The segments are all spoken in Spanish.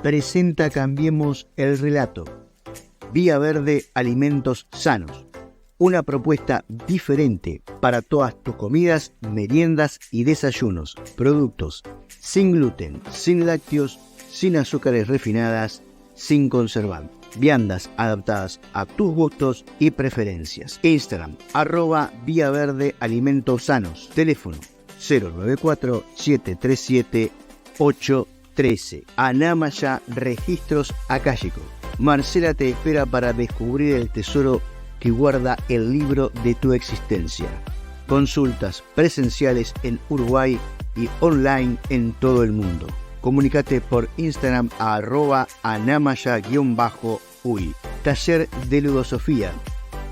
Presenta Cambiemos el Relato. Vía Verde Alimentos Sanos. Una propuesta diferente para todas tus comidas, meriendas y desayunos. Productos sin gluten, sin lácteos, sin azúcares refinadas, sin conservantes. Viandas adaptadas a tus gustos y preferencias. Instagram, @Vía Verde Alimentos Sanos. Teléfono 094-737-813. Anamaya Registros Akáshico. Marcela te espera para descubrir el tesoro que guarda el libro de tu existencia. Consultas presenciales en Uruguay y online en todo el mundo. Comunicate por Instagram a @anamaya_uy. Taller de Ludosofía.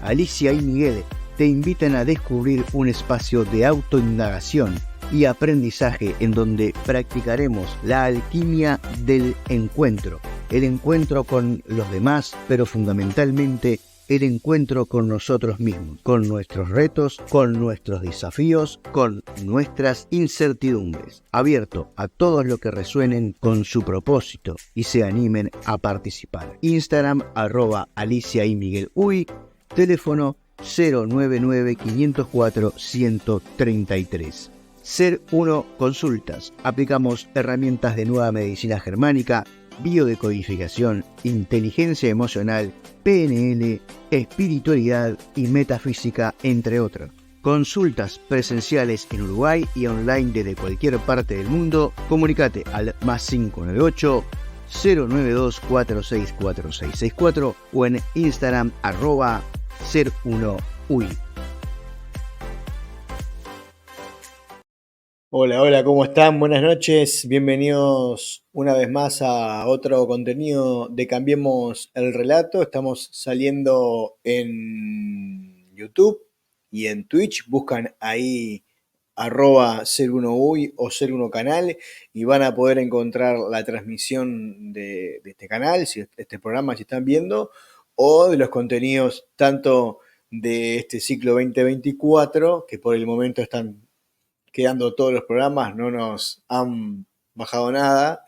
Alicia y Miguel te invitan a descubrir un espacio de autoindagación y aprendizaje en donde practicaremos la alquimia del encuentro. El encuentro con los demás, pero fundamentalmente el encuentro con nosotros mismos, con nuestros retos, con nuestros desafíos, con nuestras incertidumbres. Abierto a todos los que resuenen con su propósito y se animen a participar. Instagram @Alicia y Miguel Uy. Teléfono 099-504-133. Ser Uno Consultas. Aplicamos herramientas de nueva medicina germánica, biodecodificación, inteligencia emocional, PNL, espiritualidad y metafísica, entre otros. Consultas presenciales en Uruguay y online desde cualquier parte del mundo. Comunicate al +598 092 464664 o en Instagram @Ser1Uy. Hola, ¿cómo están? Buenas noches, bienvenidos una vez más a otro contenido de Cambiemos el Relato. Estamos saliendo en YouTube y en Twitch, buscan ahí @Ser1Uy o Ser1Canal y van a poder encontrar la transmisión de este canal, si este programa si están viendo, o de los contenidos tanto de este ciclo 2024, que por el momento están quedando todos los programas, no nos han bajado nada,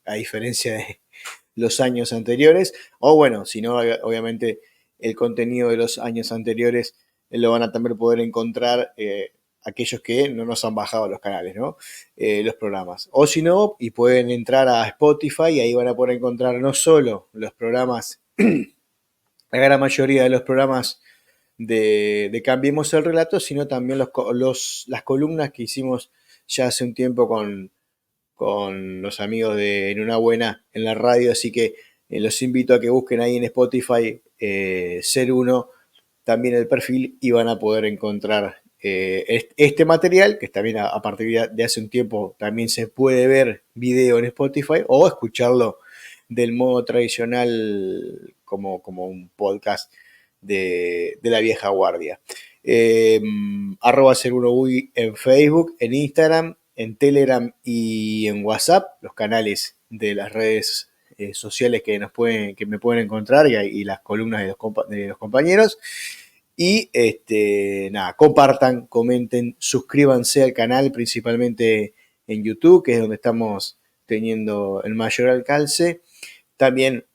a diferencia de los años anteriores, o bueno, si no, obviamente el contenido de los años anteriores lo van a también poder encontrar aquellos que no nos han bajado los canales, ¿no? Los programas. O si no, y pueden entrar a Spotify y ahí van a poder encontrar no solo los programas, la gran mayoría de los programas de Cambiemos el Relato, sino también las columnas que hicimos ya hace un tiempo con los amigos de En Una Buena en la radio, así que los invito a que busquen ahí en Spotify Ser Uno, también el perfil, y van a poder encontrar este material, que también a partir de hace un tiempo también se puede ver video en Spotify o escucharlo del modo tradicional como un podcast de la vieja guardia. @Ser1Uy en Facebook, en Instagram, en Telegram y en WhatsApp, los canales de las redes sociales que me pueden encontrar y las columnas de los compañeros. Y nada, compartan, comenten, suscríbanse al canal, principalmente en YouTube, que es donde estamos teniendo el mayor alcance. También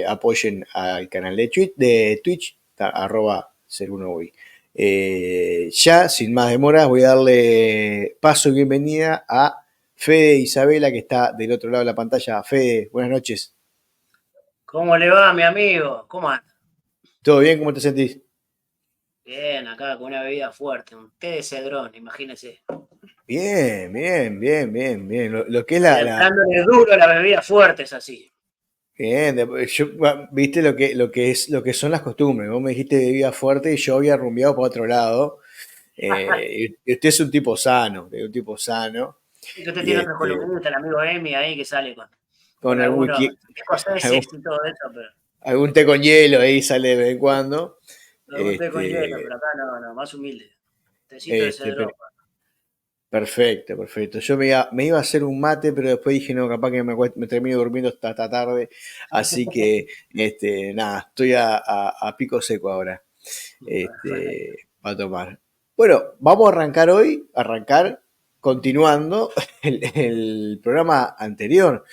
apoyen al canal de Twitch, @Ser1Uy. Ya, sin más demoras, voy a darle paso y bienvenida a Fede Isabela, que está del otro lado de la pantalla. Fede, buenas noches. ¿Cómo le va, mi amigo? ¿Cómo anda? ¿Todo bien? ¿Cómo te sentís? Bien, acá con una bebida fuerte, un té de cedrón, imagínese. Bien. Lo que es Dándole duro a las bebidas fuertes así. Bien, viste lo que son las costumbres. Vos me dijiste bebida fuerte y yo había rumbeado para otro lado. Y usted es un tipo sano, Y que usted Y tiene otro columnista, el amigo Emi ahí que sale con con algún, algunos escoceses y todo eso, pero algún té con hielo ahí sale de vez en cuando. algún té con hielo, pero acá no, más humilde. Tecito de cedrón. Perfecto. Yo me iba a hacer un mate, pero después dije, no, capaz que me termino durmiendo hasta tarde. Así que, nada, estoy a pico seco ahora. Para tomar. Bueno, vamos a arrancar hoy, continuando el programa anterior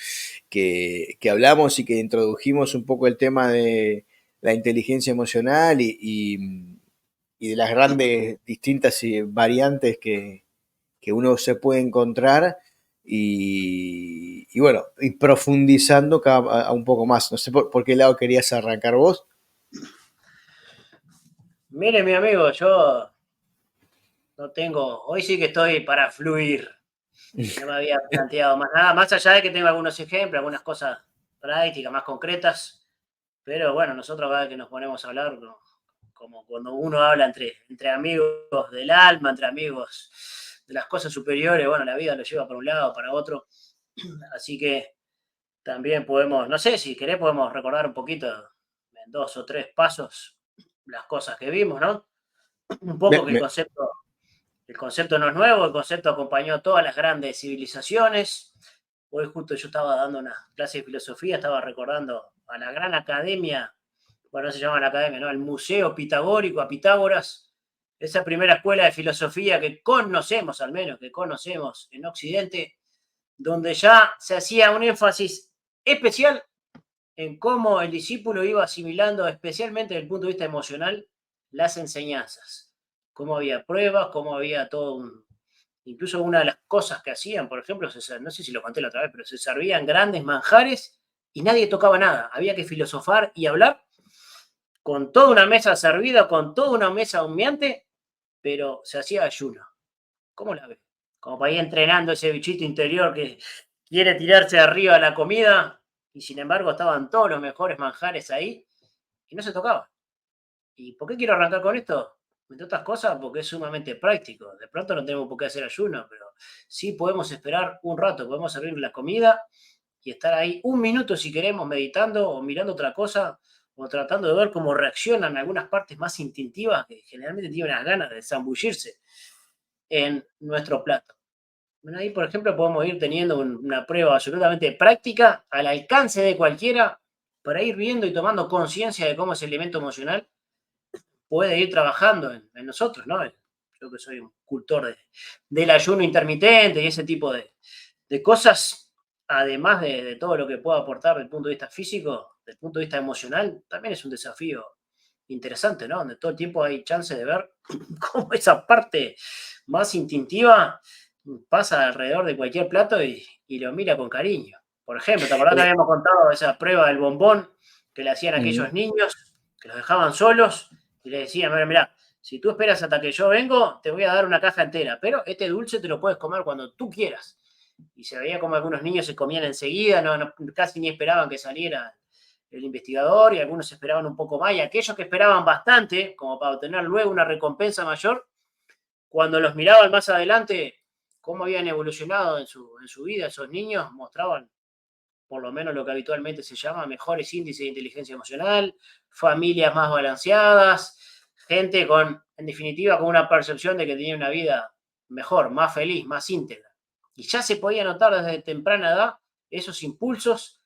que hablamos y que introdujimos un poco el tema de la inteligencia emocional y de las grandes distintas variantes que uno se puede encontrar y bueno, y profundizando a un poco más. No sé por qué lado querías arrancar vos. Mire, mi amigo, yo no tengo, hoy sí que estoy para fluir. No me había planteado más nada, más allá de que tengo algunos ejemplos, algunas cosas prácticas, más concretas, pero bueno, nosotros cada vez que nos ponemos a hablar, como cuando uno habla entre amigos del alma, entre amigos de las cosas superiores, bueno, la vida lo lleva para un lado, para otro, así que también podemos, no sé, si querés podemos recordar un poquito, en 2 o 3 pasos, las cosas que vimos, ¿no? Un Me- poco que me- el concepto no es nuevo, el concepto acompañó a todas las grandes civilizaciones. Hoy justo yo estaba dando una clase de filosofía, estaba recordando a la gran academia, bueno, no se llama la academia, ¿no? El Museo Pitagórico, a Pitágoras, esa primera escuela de filosofía que conocemos, al menos, que conocemos en Occidente, donde ya se hacía un énfasis especial en cómo el discípulo iba asimilando, especialmente desde el punto de vista emocional, las enseñanzas. Cómo había pruebas, cómo había todo un... Incluso una de las cosas que hacían, por ejemplo, no sé si lo conté la otra vez, pero se servían grandes manjares y nadie tocaba nada. Había que filosofar y hablar con toda una mesa servida, con toda una mesa humeante, pero se hacía ayuno. ¿Cómo la ves? Como para ir entrenando ese bichito interior que quiere tirarse arriba a la comida y sin embargo estaban todos los mejores manjares ahí y no se tocaba. ¿Y por qué quiero arrancar con esto? Entre otras cosas, porque es sumamente práctico. De pronto no tenemos por qué hacer ayuno, pero sí podemos esperar un rato, podemos servir la comida y estar ahí un minuto si queremos meditando o mirando otra cosa o tratando de ver cómo reaccionan algunas partes más instintivas que generalmente tienen las ganas de zambullirse en nuestro plato. Bueno, ahí, por ejemplo, podemos ir teniendo una prueba absolutamente práctica al alcance de cualquiera para ir viendo y tomando conciencia de cómo ese elemento emocional puede ir trabajando en nosotros, ¿no? Yo que soy un cultor del ayuno intermitente y ese tipo de cosas, además de todo lo que puedo aportar desde el punto de vista físico, desde el punto de vista emocional, también es un desafío interesante, ¿no? Donde todo el tiempo hay chance de ver cómo esa parte más instintiva pasa alrededor de cualquier plato y lo mira con cariño. Por ejemplo, ¿te acordás que eh, habíamos contado esa prueba del bombón que le hacían a mm, aquellos niños, que los dejaban solos y le decían, mira, mira, si tú esperas hasta que yo vengo, te voy a dar una caja entera, pero este dulce te lo puedes comer cuando tú quieras. Y se veía como algunos niños se comían enseguida, casi ni esperaban que saliera el investigador y algunos esperaban un poco más y aquellos que esperaban bastante, como para obtener luego una recompensa mayor, cuando los miraban más adelante, cómo habían evolucionado en su vida esos niños, mostraban por lo menos lo que habitualmente se llama mejores índices de inteligencia emocional, familias más balanceadas, gente con, en definitiva, con una percepción de que tenía una vida mejor, más feliz, más íntegra. Y ya se podía notar desde temprana edad esos impulsos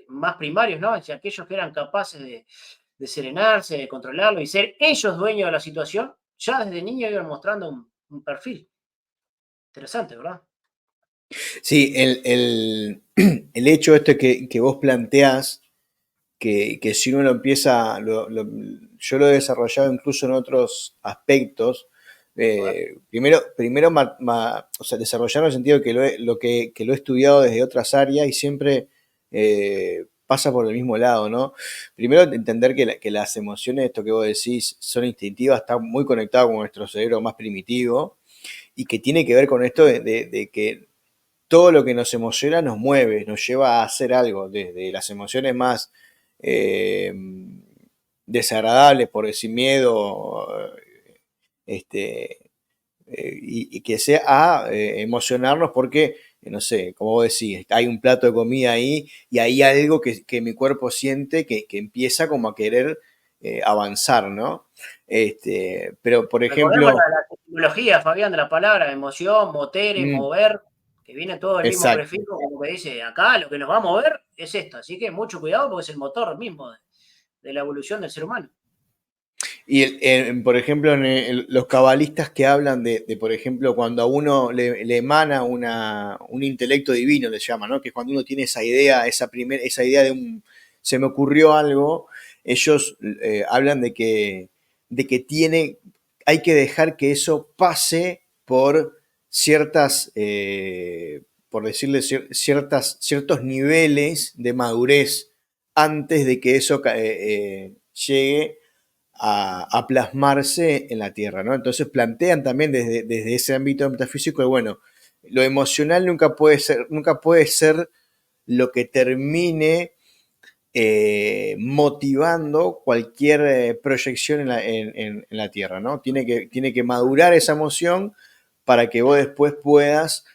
más primarios, ¿no? Hacia aquellos que eran capaces de serenarse, de controlarlo y ser ellos dueños de la situación, ya desde niños iban mostrando un perfil. Interesante, ¿verdad? sí, el hecho este que vos planteás, que si uno lo empieza, yo lo he desarrollado incluso en otros aspectos. A ver, Primero o sea, desarrollar en el sentido que que lo he estudiado desde otras áreas y siempre pasa por el mismo lado, ¿no? Primero entender que las emociones, esto que vos decís, son instintivas, está muy conectado con nuestro cerebro más primitivo y que tiene que ver con esto de que todo lo que nos emociona nos mueve, nos lleva a hacer algo, desde las emociones más eh, desagradables, por decir miedo, este, y que sea a emocionarnos porque, no sé, como vos decís, hay un plato de comida ahí y hay algo que mi cuerpo siente que empieza como a querer avanzar, ¿no? Pero, por recordemos ejemplo, la etimología, Fabián, de la palabra emoción, motere, mm, mover, que viene todo el mismo exacto. prefijo, como que dice acá lo que nos va a mover es esto. Así que mucho cuidado porque es el motor mismo de la evolución del ser humano. Y, por ejemplo, los cabalistas que hablan de, por ejemplo, cuando a uno le emana un intelecto divino, le llaman, ¿no? Que es cuando uno tiene esa idea, esa idea de se me ocurrió algo, ellos hablan de que hay que dejar que eso pase por ciertas, por decirle, ciertos niveles de madurez antes de que eso llegue a plasmarse en la Tierra, ¿no? Entonces plantean también desde ese ámbito metafísico de, bueno, lo emocional nunca puede ser lo que termine motivando cualquier proyección en la Tierra, ¿no? Tiene que madurar esa emoción para que vos después puedas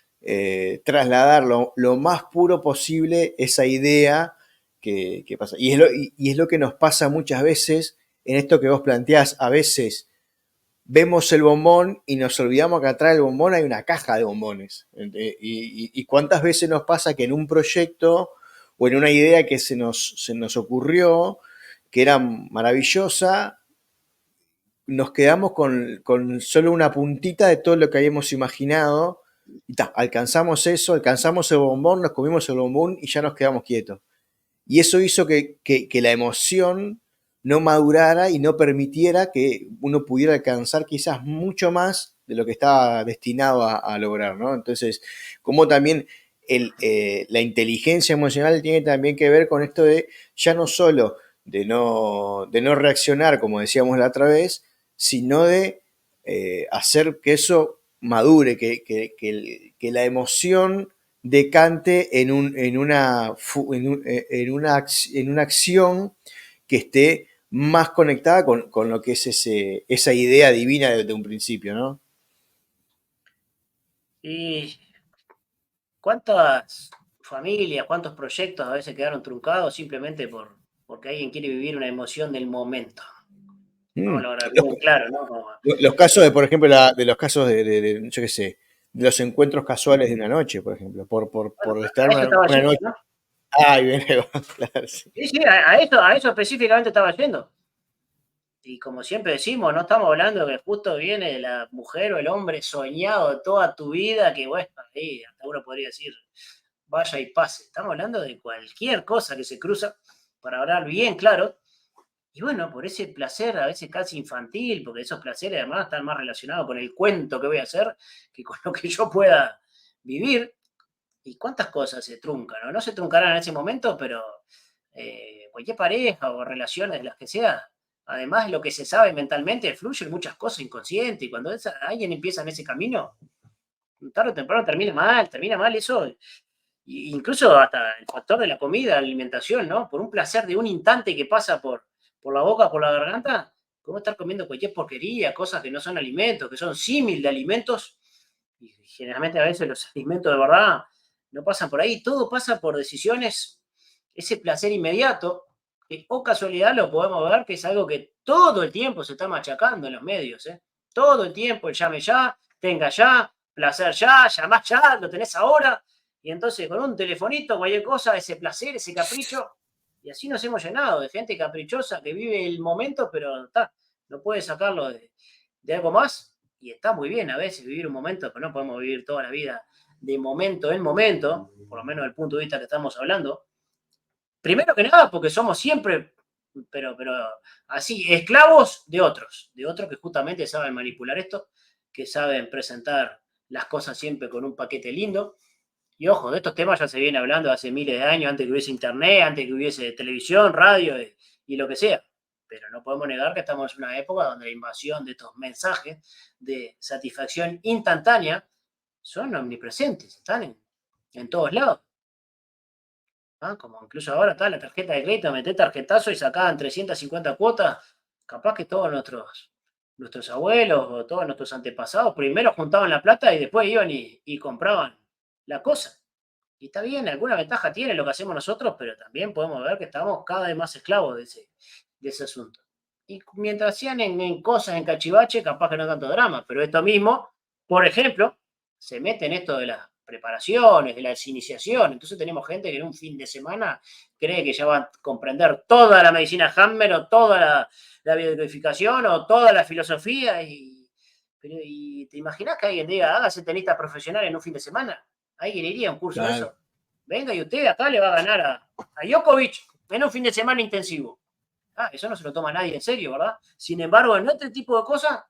trasladar lo más puro posible esa idea que pasa. Y es lo que nos pasa muchas veces en esto que vos planteás. A veces vemos el bombón y nos olvidamos que atrás del bombón hay una caja de bombones. Y cuántas veces nos pasa que en un proyecto o en una idea que se nos ocurrió, que era maravillosa, nos quedamos con solo una puntita de todo lo que habíamos imaginado. Y alcanzamos eso, alcanzamos el bombón, nos comimos el bombón y ya nos quedamos quietos. Y eso hizo que la emoción no madurara y no permitiera que uno pudiera alcanzar quizás mucho más de lo que estaba destinado a lograr, ¿no? Entonces, como también la inteligencia emocional tiene también que ver con esto de ya no solo de no reaccionar, como decíamos la otra vez, sino de hacer que eso madure, que la emoción decante en una acción que esté más conectada con lo que es esa idea divina desde un principio, ¿no? ¿Y cuántas familias, cuántos proyectos a veces quedaron truncados simplemente porque alguien quiere vivir una emoción del momento? Mm. Vamos a hablar Los, bien claro, ¿no? los casos por ejemplo, de los casos yo qué sé, de los encuentros casuales de una noche, por ejemplo, Bueno, por estar a eso estaba una yendo, noche. ¿no? Ay, bien, claro, sí. Sí, sí, a eso específicamente estaba yendo. Y como siempre decimos, no estamos hablando que justo viene de la mujer o el hombre soñado de toda tu vida, que bueno, ahí hasta uno podría decir, vaya y pase. Estamos hablando de cualquier cosa que se cruza, para hablar bien claro. Y bueno, por ese placer a veces casi infantil, porque esos placeres además están más relacionados con el cuento que voy a hacer que con lo que yo pueda vivir. Y cuántas cosas se truncan, ¿no? No se truncarán en ese momento, pero cualquier pareja o relaciones de las que sea, además de lo que se sabe mentalmente, fluyen muchas cosas inconscientes. Y cuando alguien empieza en ese camino, tarde o temprano termina mal eso. Incluso hasta el factor de la comida, la alimentación, ¿no? Por un placer de un instante que pasa por la boca, por la garganta, podemos estar comiendo cualquier porquería, cosas que no son alimentos, que son símil de alimentos, y generalmente a veces los alimentos de verdad no pasan por ahí, todo pasa por decisiones, ese placer inmediato, que o casualidad lo podemos ver que es algo que todo el tiempo se está machacando en los medios, ¿eh? Todo el tiempo el llame ya, tenga ya, placer ya, llamás ya, lo tenés ahora, y entonces con un telefonito, cualquier cosa, ese placer, ese capricho, y así nos hemos llenado de gente caprichosa que vive el momento, pero no puede sacarlo de algo más. Y está muy bien a veces vivir un momento, pero no podemos vivir toda la vida de momento en momento, por lo menos desde el punto de vista que estamos hablando. Primero que nada, porque somos siempre, pero así, esclavos de otros que justamente saben manipular esto, que saben presentar las cosas siempre con un paquete lindo. Y ojo, de estos temas ya se viene hablando hace miles de años, antes que hubiese internet, antes que hubiese televisión, radio y lo que sea. Pero no podemos negar que estamos en una época donde la invasión de estos mensajes de satisfacción instantánea son omnipresentes, están en todos lados. ¿Ah? Como incluso ahora está la tarjeta de crédito, meté tarjetazo y sacaban 350 cuotas. Capaz que todos nuestros abuelos o todos nuestros antepasados primero juntaban la plata y después iban y compraban la cosa. Y está bien, alguna ventaja tiene lo que hacemos nosotros, pero también podemos ver que estamos cada vez más esclavos de ese asunto. Y mientras hacían en cosas, en cachivache, capaz que no tanto drama, pero esto mismo, por ejemplo, se mete en esto de las preparaciones, de las iniciaciones. Entonces tenemos gente que en un fin de semana cree que ya va a comprender toda la medicina Hammer o toda la biodecodificación o toda la filosofía. Y te imaginas que alguien diga, hágase tenista profesional en un fin de semana. ¿Alguien iría a un curso de Claro. eso? Venga y usted acá le va a ganar a Djokovic en un fin de semana intensivo. Ah, eso no se lo toma nadie en serio, ¿verdad? Sin embargo, en este tipo de cosas,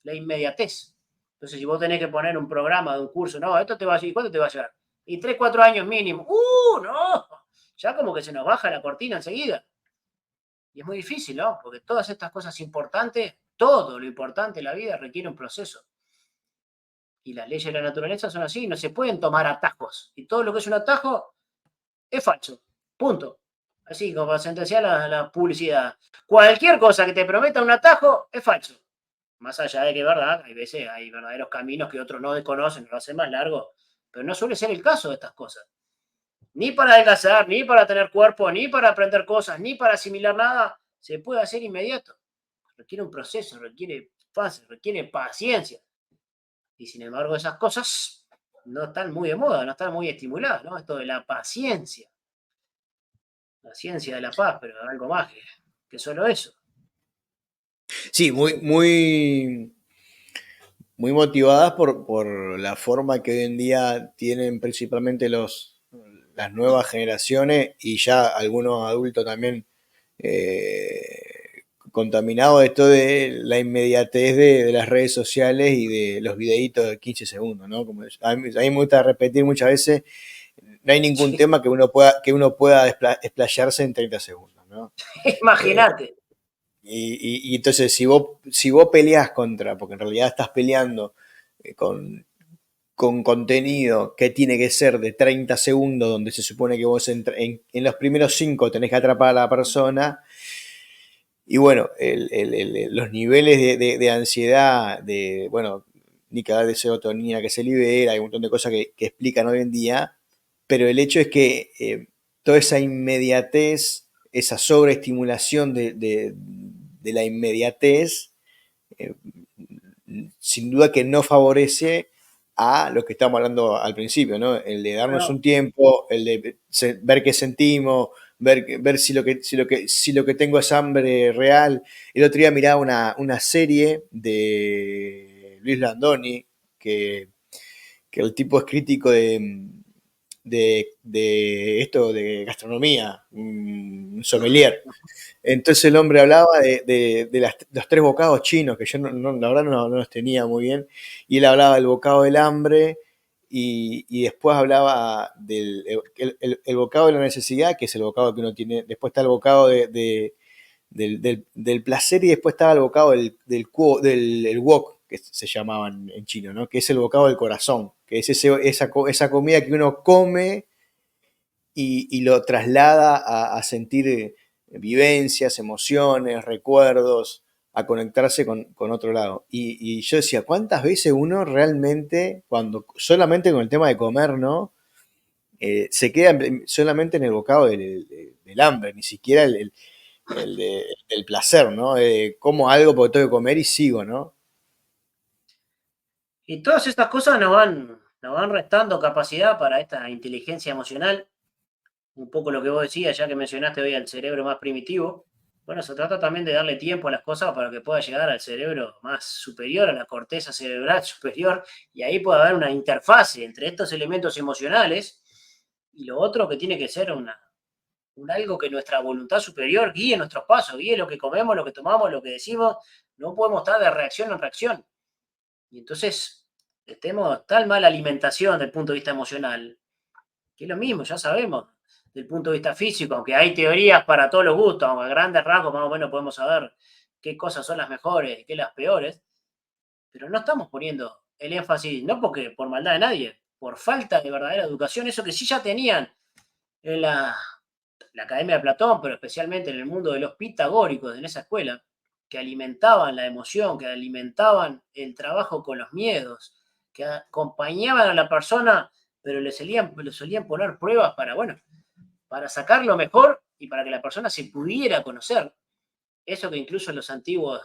la inmediatez. Entonces, si vos tenés que poner un programa de un curso, no, esto te va a llevar, ¿cuánto te va a llevar? Y 3, 4 años mínimo. No, ya como que se nos baja la cortina enseguida. Y es muy difícil, ¿no? Porque todas estas cosas importantes, todo lo importante en la vida requiere un proceso. Y las leyes de la naturaleza son así, no se pueden tomar atajos. Y todo lo que es un atajo es falso. Punto. Así como para sentenciar la publicidad. Cualquier cosa que te prometa un atajo es falso. Más allá de que, verdad, hay veces hay verdaderos caminos que otros no desconocen, lo hacen más largo, pero no suele ser el caso de estas cosas. Ni para adelgazar, ni para tener cuerpo, ni para aprender cosas, ni para asimilar nada, se puede hacer inmediato. Requiere un proceso, requiere fase, requiere paciencia. Y sin embargo, esas cosas no están muy de moda, no están muy estimuladas, ¿no? Esto de la paciencia, la ciencia de la paz, pero algo más que solo eso. Sí, muy motivadas por la forma que hoy en día tienen principalmente las nuevas generaciones y ya algunos adultos también contaminados de esto de la inmediatez de las redes sociales y de los videitos de 15 segundos, ¿no? Como a mí me gusta repetir muchas veces, no hay ningún Sí. tema que uno pueda explayarse en 30 segundos, ¿no? Eh, Imagínate. y entonces, si vos peleás contra, porque en realidad estás peleando con contenido que tiene que ser de 30 segundos, donde se supone que vos en los primeros 5 tenés que atrapar a la persona, y bueno, los niveles de ansiedad, bueno, ni cada de serotonina que se libera, hay un montón de cosas que explican hoy en día, pero el hecho es que toda esa inmediatez, esa sobreestimulación de la inmediatez, eh, sin duda que no favorece a lo que estábamos hablando al principio, ¿no? El de darnos No, un tiempo, el de ver qué sentimos, ver si lo que tengo es hambre real. El otro día miraba una serie de Luis Landoni, que el tipo es crítico de esto de gastronomía, un sommelier. Entonces el hombre hablaba de los 3 bocados chinos, que yo la verdad no los tenía muy bien, y él hablaba del bocado del hambre, y después hablaba del bocado de la necesidad, que es el bocado que uno tiene, después está el bocado del placer, y después estaba el bocado del wok, que se llamaban en chino, ¿no? Que es el bocado del corazón, que es esa comida que uno come y lo traslada a sentir vivencias, emociones, recuerdos, a conectarse con otro lado. Y yo decía, ¿cuántas veces uno realmente, cuando solamente con el tema de comer, ¿no? Se queda solamente en el bocado del hambre, ni siquiera el placer, ¿no? Como algo porque tengo que comer y sigo, ¿no? y todas estas cosas nos van restando capacidad para esta inteligencia emocional. Un poco lo que vos decías, ya que mencionaste hoy al cerebro más primitivo. Bueno, se trata también de darle tiempo a las cosas para que pueda llegar al cerebro más superior, a la corteza cerebral superior, y ahí puede haber una interfase entre estos elementos emocionales y lo otro que tiene que ser un algo que nuestra voluntad superior guíe nuestros pasos, guíe lo que comemos, lo que tomamos, lo que decimos. No podemos estar de reacción en reacción. Y entonces tenemos tal mala alimentación desde el punto de vista emocional, que es lo mismo, ya sabemos, desde el punto de vista físico, aunque hay teorías para todos los gustos, aunque a grandes rasgos más o menos podemos saber qué cosas son las mejores y qué las peores, pero no estamos poniendo el énfasis, no porque por maldad de nadie, por falta de verdadera educación, eso que sí ya tenían en la Academia de Platón, pero especialmente en el mundo de los pitagóricos, en esa escuela, que alimentaban la emoción, que alimentaban el trabajo con los miedos, que acompañaban a la persona, pero le solían poner pruebas para, bueno, para sacar lo mejor y para que la persona se pudiera conocer. Eso que incluso en los antiguos,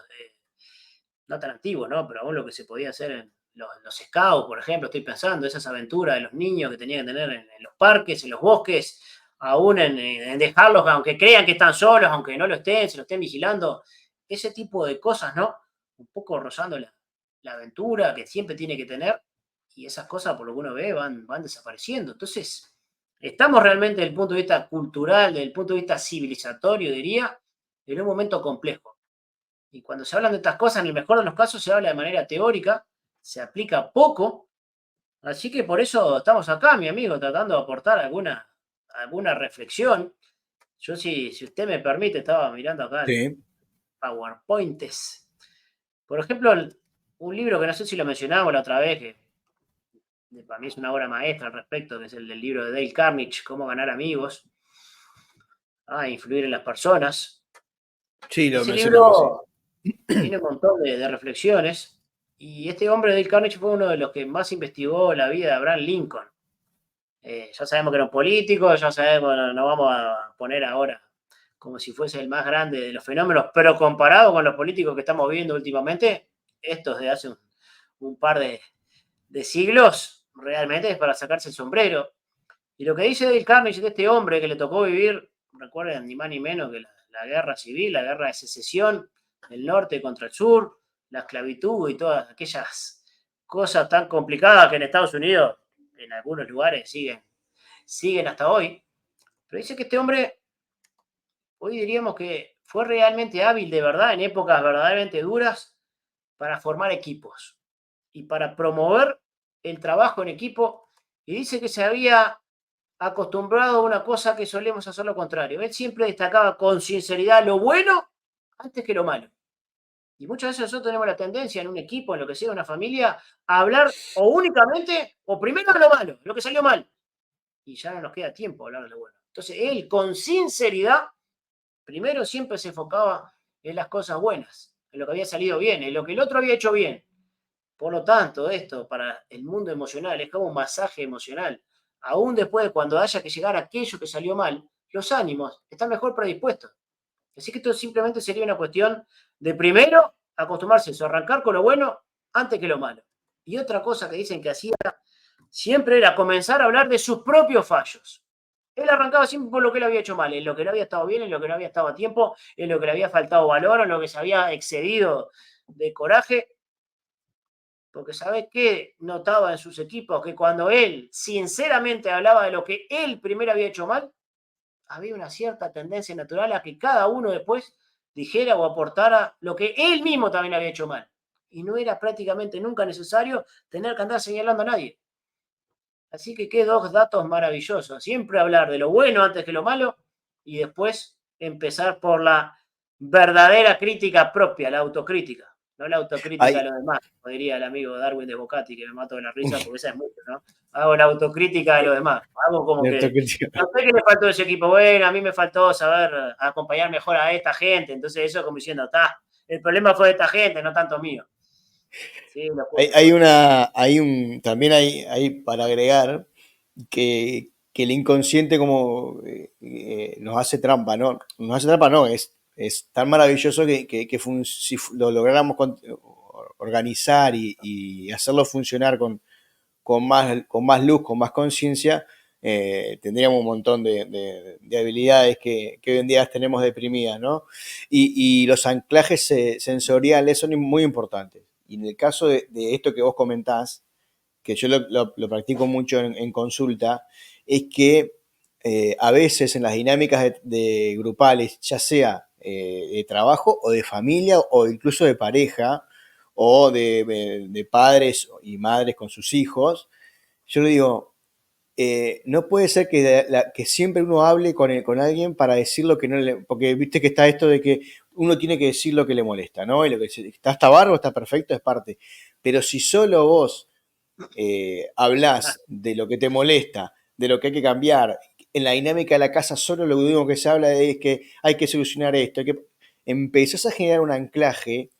no tan antiguos, ¿no? Pero aún lo que se podía hacer los scouts, por ejemplo, estoy pensando, esas aventuras de los niños que tenían que tener en los parques, en los bosques, aún en dejarlos, aunque crean que están solos, aunque no lo estén, se lo estén vigilando, ese tipo de cosas, ¿no? Un poco rozando la aventura que siempre tiene que tener, y esas cosas, por lo que uno ve, van desapareciendo. Entonces, estamos realmente desde el punto de vista cultural, desde el punto de vista civilizatorio, diría, en un momento complejo. Y cuando se hablan de estas cosas, en el mejor de los casos se habla de manera teórica, se aplica poco, así que por eso estamos acá, mi amigo, tratando de aportar alguna reflexión. Yo, si usted me permite, estaba mirando acá el Sí, PowerPointes. Por ejemplo, un libro que no sé si lo mencionamos la otra vez, que para mí es una obra maestra al respecto, que es el del libro de Dale Carnegie, Cómo ganar amigos, influir en las personas. sí, lo Ese mencionamos, sí. libro tiene un montón de reflexiones. Y este hombre, Dale Carnegie, fue uno de los que más investigó la vida de Abraham Lincoln. Ya sabemos que era un político, ya sabemos, no vamos a poner ahora como si fuese el más grande de los fenómenos, pero comparado con los políticos que estamos viendo últimamente, estos de hace un par de siglos, realmente es para sacarse el sombrero. Y lo que dice Dale Carnegie de este hombre que le tocó vivir, recuerden, ni más ni menos que la guerra civil, la guerra de secesión, el norte contra el sur, la esclavitud y todas aquellas cosas tan complicadas que en Estados Unidos, en algunos lugares, siguen hasta hoy. Pero dice que este hombre, hoy diríamos que fue realmente hábil de verdad en épocas verdaderamente duras para formar equipos y para promover el trabajo en equipo. Y dice que se había acostumbrado a una cosa que solemos hacer lo contrario. Él siempre destacaba con sinceridad lo bueno antes que lo malo. Y muchas veces nosotros tenemos la tendencia en un equipo, en lo que sea, una familia, a hablar o únicamente, o primero de lo malo, lo que salió mal. Y ya no nos queda tiempo a hablar de lo bueno. Entonces, él con sinceridad, primero siempre se enfocaba en las cosas buenas, en lo que había salido bien, en lo que el otro había hecho bien. Por lo tanto, esto para el mundo emocional es como un masaje emocional. Aún después de cuando haya que llegar a aquello que salió mal, los ánimos están mejor predispuestos. Así que esto simplemente sería una cuestión de primero acostumbrarse a eso, arrancar con lo bueno antes que lo malo. Y otra cosa que dicen que hacía siempre era comenzar a hablar de sus propios fallos. Él arrancaba siempre por lo que él había hecho mal, en lo que no había estado bien, en lo que no había estado a tiempo, en lo que le había faltado valor, en lo que se había excedido de coraje, porque ¿sabes qué notaba en sus equipos? Que cuando él sinceramente hablaba de lo que él primero había hecho mal, había una cierta tendencia natural a que cada uno después dijera o aportara lo que él mismo también había hecho mal. Y no era prácticamente nunca necesario tener que andar señalando a nadie. Así que qué dos datos maravillosos. Siempre hablar de lo bueno antes que lo malo y después empezar por la verdadera crítica propia, la autocrítica. No la autocrítica de Hay, los demás, como diría el amigo Darwin de Bocati, que me mato de la risa porque esa es mucho, ¿no? Hago la autocrítica de los demás. Hago como que, no sé qué le faltó a ese equipo. Bueno, a mí me faltó saber acompañar mejor a esta gente. Entonces eso como diciendo, está, el problema fue de esta gente, no tanto mío. Sí, lo hay, puedo. hay una, hay un, también hay para agregar que el inconsciente como nos hace trampa, ¿no? Nos hace trampa, no, es tan maravilloso que si lo lográramos organizar y hacerlo funcionar con más luz, con más conciencia, tendríamos un montón de habilidades que hoy en día tenemos deprimidas, ¿no? Y los anclajes sensoriales son muy importantes. Y en el caso de esto que vos comentás, que yo lo practico mucho en consulta, es que a veces en las dinámicas de grupales, ya sea de trabajo o de familia o incluso de pareja o de padres y madres con sus hijos, yo le digo, no puede ser que siempre uno hable con alguien para decir lo que no le... Porque viste que está esto de que uno tiene que decir lo que le molesta, ¿no? Y lo que está bárbaro, está perfecto, es parte. Pero si solo vos hablás de lo que te molesta, de lo que hay que cambiar, en la dinámica de la casa solo lo único que se habla es que hay que solucionar esto, empezás a generar un anclaje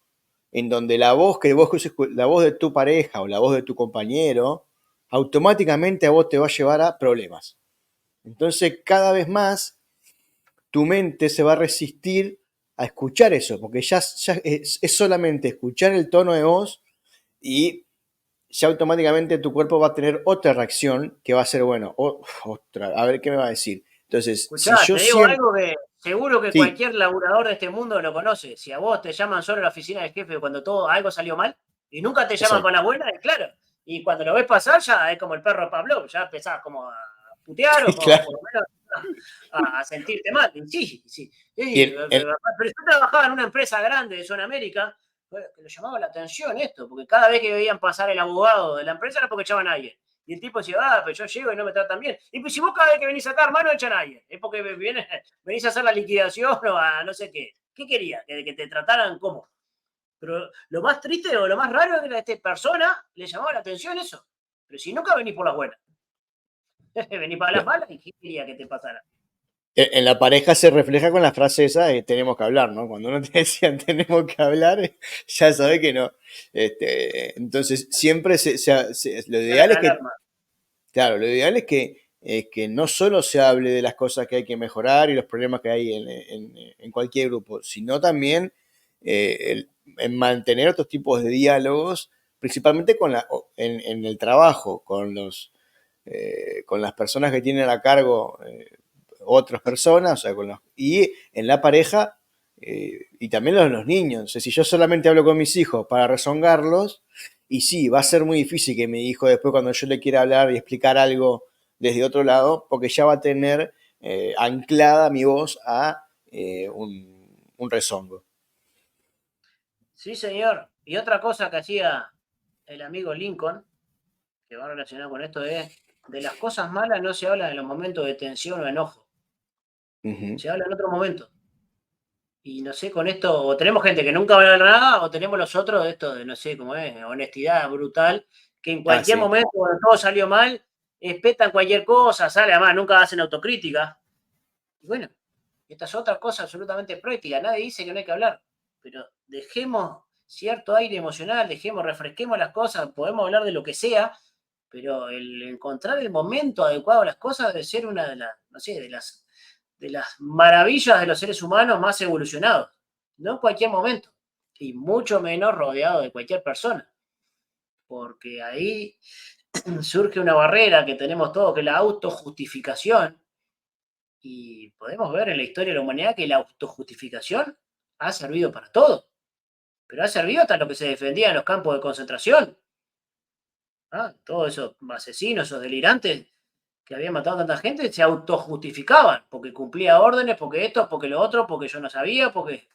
en donde la voz de tu pareja o la voz de tu compañero, automáticamente a vos te va a llevar a problemas. Entonces, cada vez más, tu mente se va a resistir a escuchar eso, porque ya es solamente escuchar el tono de voz y ya automáticamente tu cuerpo va a tener otra reacción que va a ser, bueno, otra, a ver qué me va a decir. Entonces, si Escuchá, yo te digo siempre, algo que seguro que sí, cualquier laburador de este mundo lo conoce. Si a vos te llaman solo a la oficina del jefe cuando todo algo salió mal y nunca te llaman con exacto, la buena, es claro. Y cuando lo ves pasar ya es como el perro Pablo, ya empezás como a putear o como, claro. por lo menos a sentirte mal. Y sí, sí. Y Pero yo trabajaba en una empresa grande de Zona América que le llamaba la atención esto, porque cada vez que veían pasar el abogado de la empresa era porque echaban a alguien. Y el tipo decía, pero yo llego y no me tratan bien. Y pues si vos cada vez que venís acá, hermano, echan a alguien. Es porque venís a hacer la liquidación o a no sé qué. ¿Qué quería? Que te trataran como. Pero lo más triste o lo más raro es que a esta persona le llamaba la atención eso. Pero si nunca venís por las buenas, venís para las malas, ¿y qué quería que te pasara? en la pareja se refleja con la frase esa de tenemos que hablar, ¿no? Cuando uno te decía tenemos que hablar, ya sabe que no. Entonces, siempre lo Suena ideal la es que, alarma. claro, lo ideal es que no solo se hable de las cosas que hay que mejorar y los problemas que hay en cualquier grupo, sino también en mantener otros tipos de diálogos, principalmente en el trabajo, con las personas que tienen a cargo otras personas, o sea, y en la pareja y también los niños. O sea, si yo solamente hablo con mis hijos para rezongarlos, y sí, va a ser muy difícil que mi hijo después cuando yo le quiera hablar y explicar algo desde otro lado, porque ya va a tener anclada mi voz a un rezongo. Sí, señor. Y otra cosa que hacía el amigo Lincoln, que va relacionado con esto, es de las cosas malas no se habla en los momentos de tensión o enojo. Ujú. Se habla en otro momento. Y no sé, con esto, o tenemos gente que nunca va a hablar nada, o tenemos los otros de esto de, no sé cómo es, honestidad brutal, que en Ah, cualquier sí. momento, cuando todo salió mal, espetan cualquier cosa, sale, además nunca hacen autocrítica. Y bueno, esta es otra cosa absolutamente práctica. Nadie dice que no hay que hablar, pero dejemos cierto aire emocional, dejemos, refresquemos las cosas, podemos hablar de lo que sea, pero el encontrar el momento adecuado a las cosas debe ser una de las, no sé, de las maravillas de los seres humanos más evolucionados. No en cualquier momento, y mucho menos rodeado de cualquier persona, porque ahí surge una barrera que tenemos todos, que es la autojustificación, y podemos ver en la historia de la humanidad que la autojustificación ha servido para todo, pero ha servido hasta lo que se defendía en los campos de concentración. ¿Ah? Todos esos asesinos, esos delirantes que habían matado a tanta gente, se autojustificaban, porque cumplía órdenes, porque esto, porque lo otro, porque yo no sabía, porque...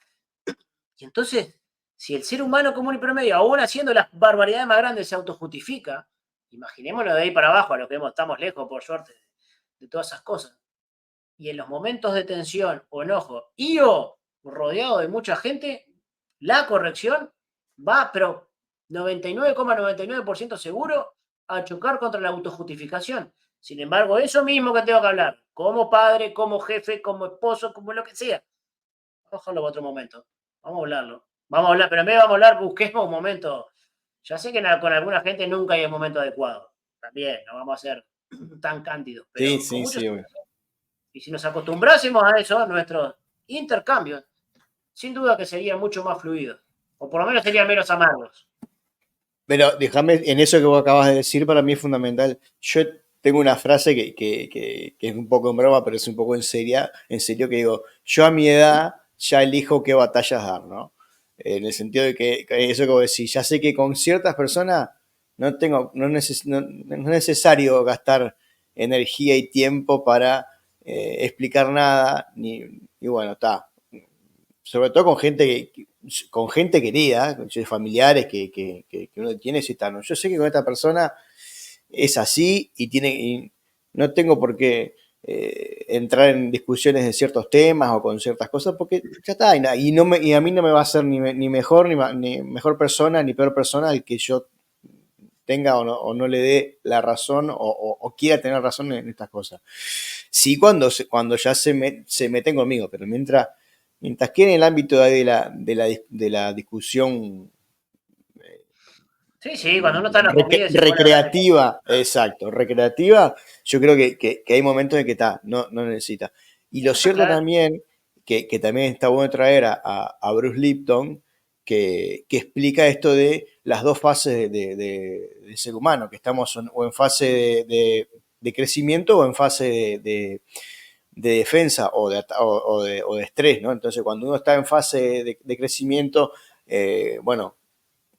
Y entonces, si el ser humano común y promedio, aún haciendo las barbaridades más grandes, se autojustifica, imaginémonos de ahí para abajo, a los que estamos lejos, por suerte, de todas esas cosas. Y en los momentos de tensión o enojo y o rodeado de mucha gente, la corrección va, pero 99,99% seguro a chocar contra la autojustificación. Sin embargo, eso mismo que tengo que hablar, como padre, como jefe, como esposo, como lo que sea, ojalá para otro momento. Vamos a hablarlo. Vamos a hablar, pero en vez de vamos a hablar, busquemos un momento. Ya sé que con alguna gente nunca hay un momento adecuado. También, no vamos a ser tan cándidos, Sí, pero con sí, muchos. sí, obvio. Y si nos acostumbrásemos a eso, nuestros intercambios, sin duda que serían mucho más fluidos. O por lo menos serían menos amargos. Pero déjame, en eso que vos acabas de decir, para mí es fundamental. Yo tengo una frase que es un poco en broma, pero es un poco en serio, que digo, yo a mi edad ya elijo qué batallas dar, ¿no? En el sentido de que eso que vos decís, ya sé que con ciertas personas no es necesario gastar energía y tiempo para explicar nada, y bueno, está. Sobre todo con gente querida, con familiares que uno tiene, si está, ¿no? Yo sé que con esta persona es así y no tengo por qué entrar en discusiones de ciertos temas o con ciertas cosas porque ya está, y a mí no me va a hacer ni mejor, ni mejor persona, ni peor persona el que yo tenga o no le dé la razón o quiera tener razón en estas cosas. Sí, cuando ya se meten conmigo, pero mientras que en el ámbito de la discusión Sí, sí, cuando uno está en la comida y se pone a hablar de cosas. recreativa, exacto, recreativa, yo creo que hay momentos en que está, no necesita. Y lo cierto Claro, también, que también está bueno traer a Bruce Lipton, que explica esto de las dos fases del ser humano, que estamos o en fase de crecimiento o en fase de defensa o de estrés, ¿no? Entonces, cuando uno está en fase de crecimiento, bueno,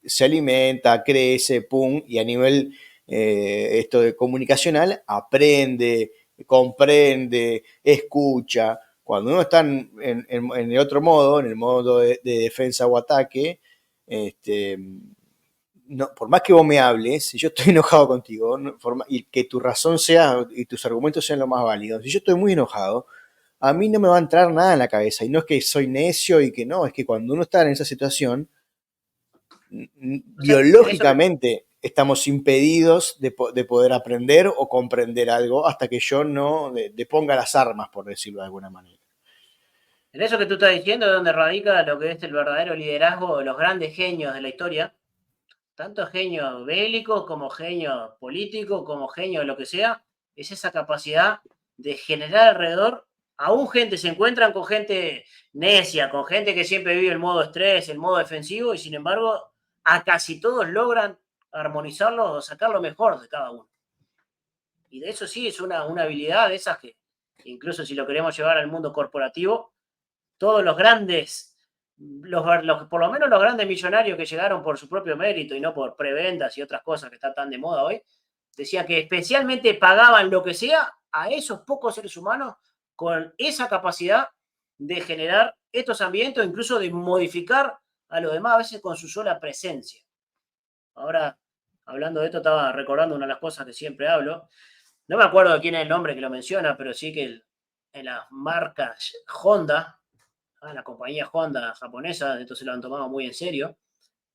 se alimenta, crece, pum, y a nivel esto de comunicacional, aprende, comprende, escucha. Cuando uno está en el otro modo, en el modo de defensa o ataque, este, no, por más que vos me hables, si yo estoy enojado contigo, y que tu razón sea y tus argumentos sean lo más válidos, si yo estoy muy enojado, a mí no me va a entrar nada en la cabeza. Y no es que soy necio y que no, es que cuando uno está en esa situación, O sea, en eso que, biológicamente estamos impedidos de poder aprender o comprender algo hasta que yo no deponga las armas, por decirlo de alguna manera. en eso que tú estás diciendo es donde radica lo que es el verdadero liderazgo de los grandes genios de la historia, tanto genio bélico como genio político, como genio de lo que sea, es esa capacidad de generar alrededor, aún gente, se encuentran con gente necia, con gente que siempre vive el modo estrés, el modo defensivo, y sin embargo, a casi todos logran armonizarlo o sacar lo mejor de cada uno. Y de eso sí es una habilidad de esas que, incluso si lo queremos llevar al mundo corporativo, todos los grandes, por lo menos los grandes millonarios que llegaron por su propio mérito y no por prebendas y otras cosas que están tan de moda hoy, decía que especialmente pagaban lo que sea a esos pocos seres humanos con esa capacidad de generar estos ambientes, incluso de modificar a los demás, a veces con su sola presencia. Ahora, hablando de esto, estaba recordando una de las cosas que siempre hablo. No me acuerdo de quién es el nombre que lo menciona, pero sí que en las marcas Honda, la compañía Honda japonesa, esto se lo han tomado muy en serio,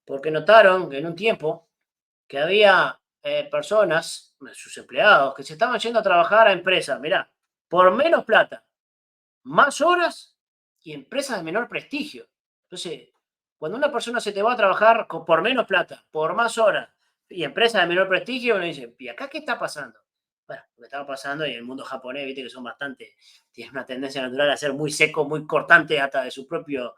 porque notaron que en un tiempo que había personas, sus empleados, que se estaban yendo a trabajar a empresas, mirá, por menos plata, más horas y empresas de menor prestigio. Entonces, cuando una persona se te va a trabajar por menos plata, por más horas y empresas de menor prestigio, uno dice, ¿y acá qué está pasando? Bueno, lo que estaba pasando y en el mundo japonés, viste que son bastante, tienen una tendencia natural a ser muy secos, muy cortantes hasta de su propio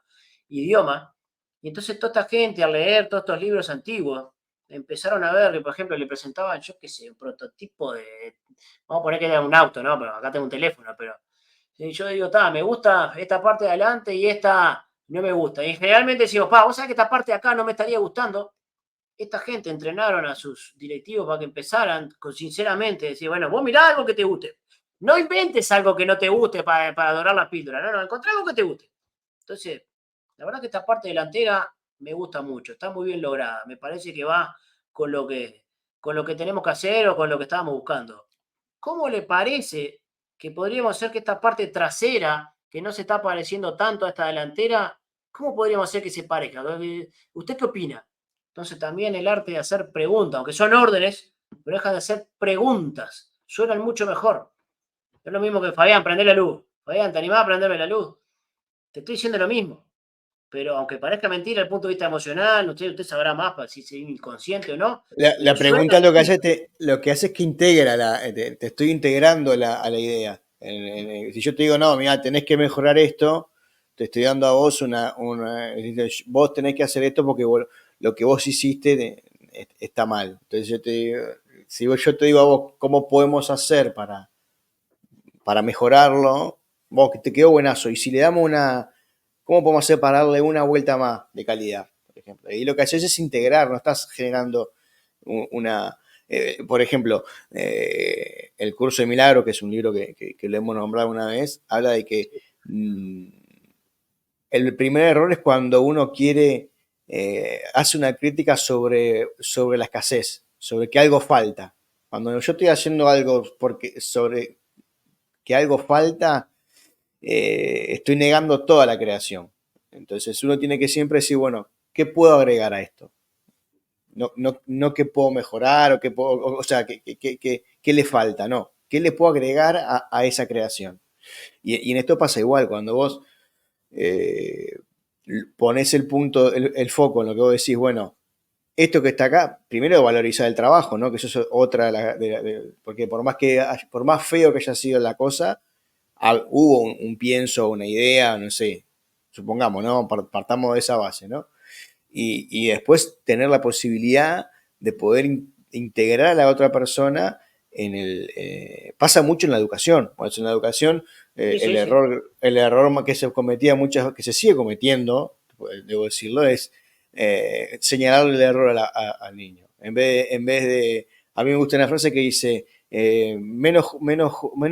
idioma. Y entonces toda esta gente al leer todos estos libros antiguos, empezaron a ver que, por ejemplo, le presentaban, yo qué sé, un prototipo de, vamos a poner que era un auto, ¿no? Pero acá tengo un teléfono, pero yo digo, me gusta esta parte de adelante y esta no me gusta. Y generalmente decimos, vos sabés que esta parte de acá no me estaría gustando. Esta gente entrenaron a sus directivos para que empezaran con sinceramente decir, bueno, vos mirá algo que te guste. No inventes algo que no te guste para adorar la píldora. No, encontrá algo que te guste. Entonces, la verdad que esta parte delantera me gusta mucho. Está muy bien lograda. Me parece que va con con lo que tenemos que hacer o con lo que estábamos buscando. ¿Cómo le parece que podríamos hacer que esta parte trasera, que no se está pareciendo tanto a esta delantera, cómo podríamos hacer que se parezca? ¿Usted qué opina? Entonces también el arte de hacer preguntas, aunque son órdenes, pero deja de hacer preguntas, suenan mucho mejor. Es lo mismo que Fabián, prender la luz. Fabián, ¿te animás a prenderme la luz? Te estoy diciendo lo mismo. Pero aunque parezca mentira, desde el punto de vista emocional, usted sabrá más si es inconsciente o no, La pero suena pregunta distinto. lo que hace es que integra, te estoy integrando a la idea. Si yo te digo, no, mira, tenés que mejorar esto, te estoy dando a vos vos tenés que hacer esto porque lo que vos hiciste está mal. Entonces yo te digo, si yo te digo a vos cómo podemos hacer para mejorarlo, vos que te quedó buenazo. Y si le damos ¿cómo podemos hacer para darle una vuelta más de calidad, por ejemplo? Y lo que haces es integrar, no estás generando una... por ejemplo, el curso de Milagro, que es un libro que lo hemos nombrado una vez, habla de que mmm, el primer error es cuando uno hace una crítica sobre la escasez, sobre que algo falta. Cuando yo estoy haciendo algo sobre que algo falta, estoy negando toda la creación. Entonces uno tiene que siempre decir, bueno, ¿qué puedo agregar a esto? No qué puedo mejorar o sea, ¿qué le falta? No, ¿qué le puedo agregar a esa creación? Y en esto pasa igual, cuando vos eh, pones el punto, el foco en lo que vos decís, bueno, esto que está acá, primero valorizar el trabajo, ¿no? Que eso es otra porque por más feo que haya sido la cosa, hubo un pienso, una idea, no sé, supongamos, ¿no? Partamos de esa base, ¿no? y después tener la posibilidad de poder integrar a la otra persona pasa mucho en la educación. Pues en la educación Sí, el sí, sí. error que se cometía que se sigue cometiendo, debo decirlo, es señalarle el error al niño. A mí me gusta una frase que dice, menos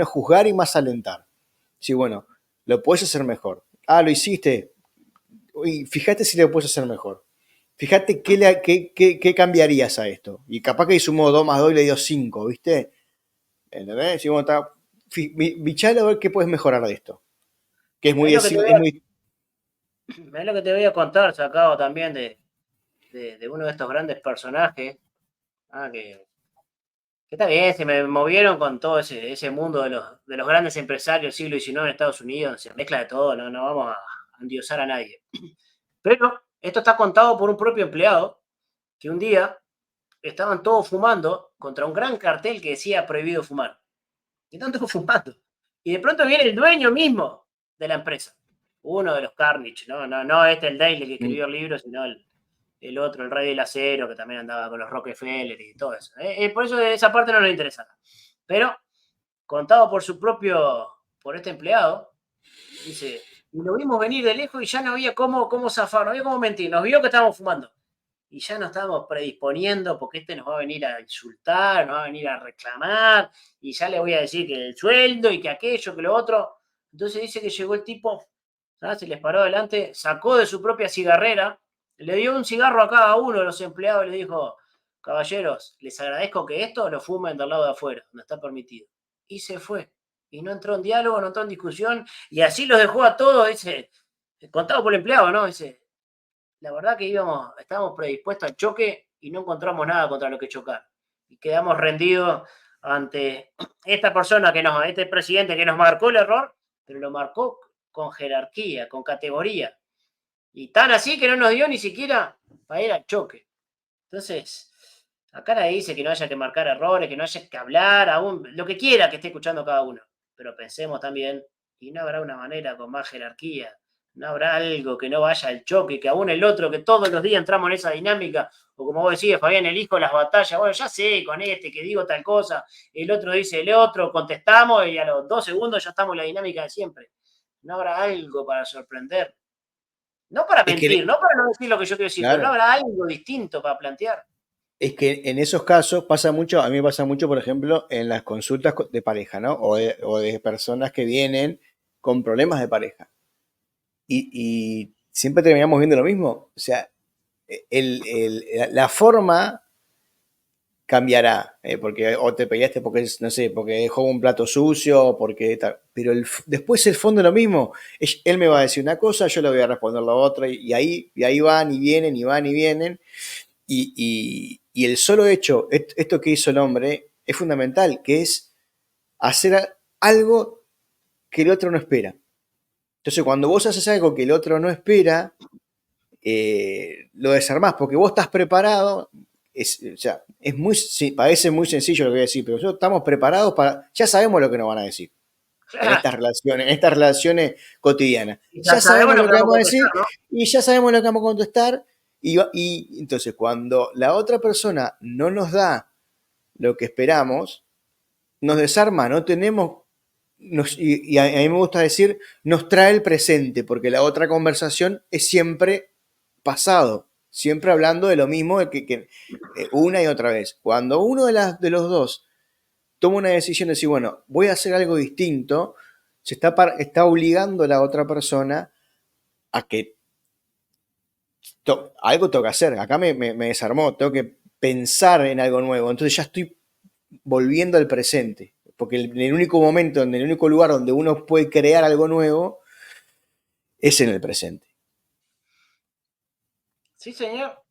juzgar y más alentar. Sí, bueno, lo puedes hacer mejor. Ah, lo hiciste. Uy, fíjate si lo puedes hacer mejor. Fíjate qué cambiarías a esto. Y capaz que sumó 2 más 2 y le dio 5, ¿viste? ¿Entendés? Si vos bichalo a ver qué puedes mejorar de esto. Que es muy Es lo que te decir, voy es muy. es lo que te voy a contar, sacado también de uno de estos grandes personajes, que está bien, se me movieron con todo ese mundo de los grandes empresarios del siglo XIX en Estados Unidos, se mezcla de todo, no vamos a endiosar a nadie. Pero esto está contado por un propio empleado que un día estaban todos fumando contra un gran cartel que decía prohibido fumar. Y están todos fumando. Y de pronto viene el dueño mismo de la empresa, uno de los Carnage, no el Daily que escribió el libro, sino el otro, el Rey del Acero, que también andaba con los Rockefeller y todo eso. Por eso esa parte no nos interesa. Pero, contado por este empleado, dice, y lo vimos venir de lejos y ya no había cómo zafar, no había cómo mentir, nos vio que estábamos fumando. Y ya nos estábamos predisponiendo porque este nos va a venir a insultar, nos va a venir a reclamar, y ya le voy a decir que el sueldo y que aquello, que lo otro. Entonces dice que llegó el tipo, se les paró adelante, sacó de su propia cigarrera, le dio un cigarro a cada uno de los empleados y le dijo, caballeros, les agradezco que esto lo fumen del lado de afuera, donde está permitido. Y se fue. Y no entró en diálogo, no entró en discusión, y así los dejó a todos, dice, contado por el empleado, ¿no? Dice, la verdad que estábamos predispuestos al choque y no encontramos nada contra lo que chocar. Y quedamos rendidos ante esta persona este presidente que nos marcó el error, pero lo marcó con jerarquía, con categoría. Y tan así que no nos dio ni siquiera para ir al choque. Entonces, acá nadie dice que no haya que marcar errores, que no haya que hablar, aún lo que quiera que esté escuchando cada uno. Pero pensemos también, y no habrá una manera con más jerarquía, no habrá algo que no vaya al choque, que aún el otro, que todos los días entramos en esa dinámica, o como vos decías, Fabián, elijo las batallas, bueno, ya sé con este que digo tal cosa, el otro dice el otro, contestamos y a los 2 segundos ya estamos en la dinámica de siempre. No habrá algo para sorprender, no para Es que, mentir, no para no decir lo que yo quiero decir, pero no claro, habrá algo distinto para plantear. es que en esos casos pasa mucho, a mí me pasa mucho, por ejemplo, en las consultas de pareja, ¿no? O de personas que vienen con problemas de pareja. Y siempre terminamos viendo lo mismo. O sea, la forma cambiará, porque o te peleaste porque, no sé, porque dejó un plato sucio, o porque tal, pero después el fondo es lo mismo. Él me va a decir una cosa, yo le voy a responder la otra, y ahí van y vienen, y van y vienen, y el solo hecho, esto que hizo el hombre, es fundamental, que es hacer algo que el otro no espera. Entonces, cuando vos haces algo que el otro no espera, lo desarmás, porque vos estás preparado. O sea, parece muy sencillo lo que voy a decir, pero nosotros estamos preparados ya sabemos lo que nos van a decir en estas relaciones cotidianas. Y ya Ya sabemos sabemos lo lo que que vamos a vamos a contestar, decir ¿no? y ya sabemos lo que vamos a contestar. Y entonces, cuando la otra persona no nos da lo que esperamos, nos desarma, no tenemos. Y a mí me gusta decir, nos trae el presente, porque la otra conversación es siempre pasado, siempre hablando de lo mismo una y otra vez. Cuando uno de los dos toma una decisión de decir, bueno, voy a hacer algo distinto, está obligando a la otra persona a que algo tengo que hacer. Acá me desarmó, tengo que pensar en algo nuevo. Entonces ya estoy volviendo al presente. Porque en el único momento, en el único lugar donde uno puede crear algo nuevo es en el presente. Sí, señor.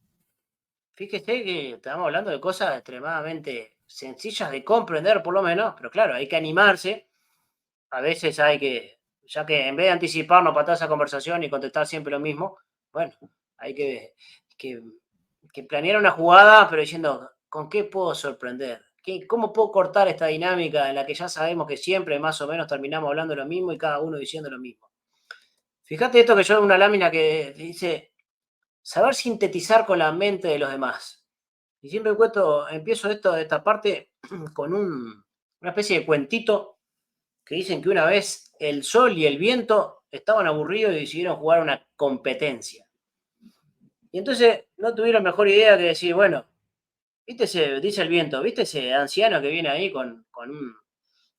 Fíjese que estamos hablando de cosas extremadamente sencillas de comprender, por lo menos, pero claro, hay que animarse. A veces ya que en vez de anticiparnos para toda esa conversación y contestar siempre lo mismo, bueno, hay que, que planear una jugada, pero diciendo, ¿con qué puedo sorprender? ¿Cómo puedo cortar esta dinámica en la que ya sabemos que siempre más o menos terminamos hablando lo mismo y cada uno diciendo lo mismo? Fíjate esto que yo una lámina que dice saber sintetizar con la mente de los demás. Y siempre empiezo esta parte con una especie de cuentito que dicen que una vez el sol y el viento estaban aburridos y decidieron jugar una competencia. Y entonces no tuvieron mejor idea que decir, bueno, dice el viento, ¿viste ese anciano que viene ahí con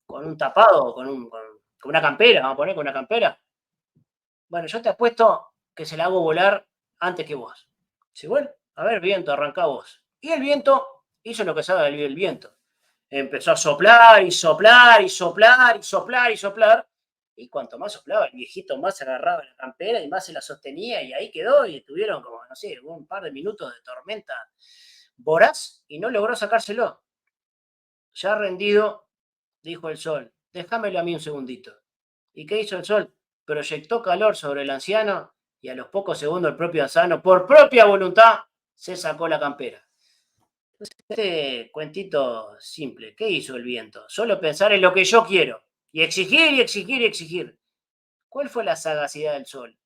un tapado, con una campera, vamos a poner con una campera? Bueno, yo te apuesto que se la hago volar antes que vos. Dice, bueno, a ver, viento, arrancá vos. Y el viento hizo lo que sabe el viento. Empezó a soplar y soplar y soplar y soplar y soplar. Y cuanto más soplaba, el viejito más se agarraba la campera y más se la sostenía y ahí quedó y estuvieron como, no sé, un par de minutos de tormenta voraz y no logró sacárselo. Ya rendido, dijo el sol, déjamelo a mí un segundito. ¿Y qué hizo el sol? Proyectó calor sobre el anciano y a los pocos segundos el propio anciano, por propia voluntad, se sacó la campera. Este cuentito simple, ¿qué hizo el viento? Solo pensar en lo que yo quiero y exigir y exigir y exigir. ¿Cuál fue la sagacidad del sol?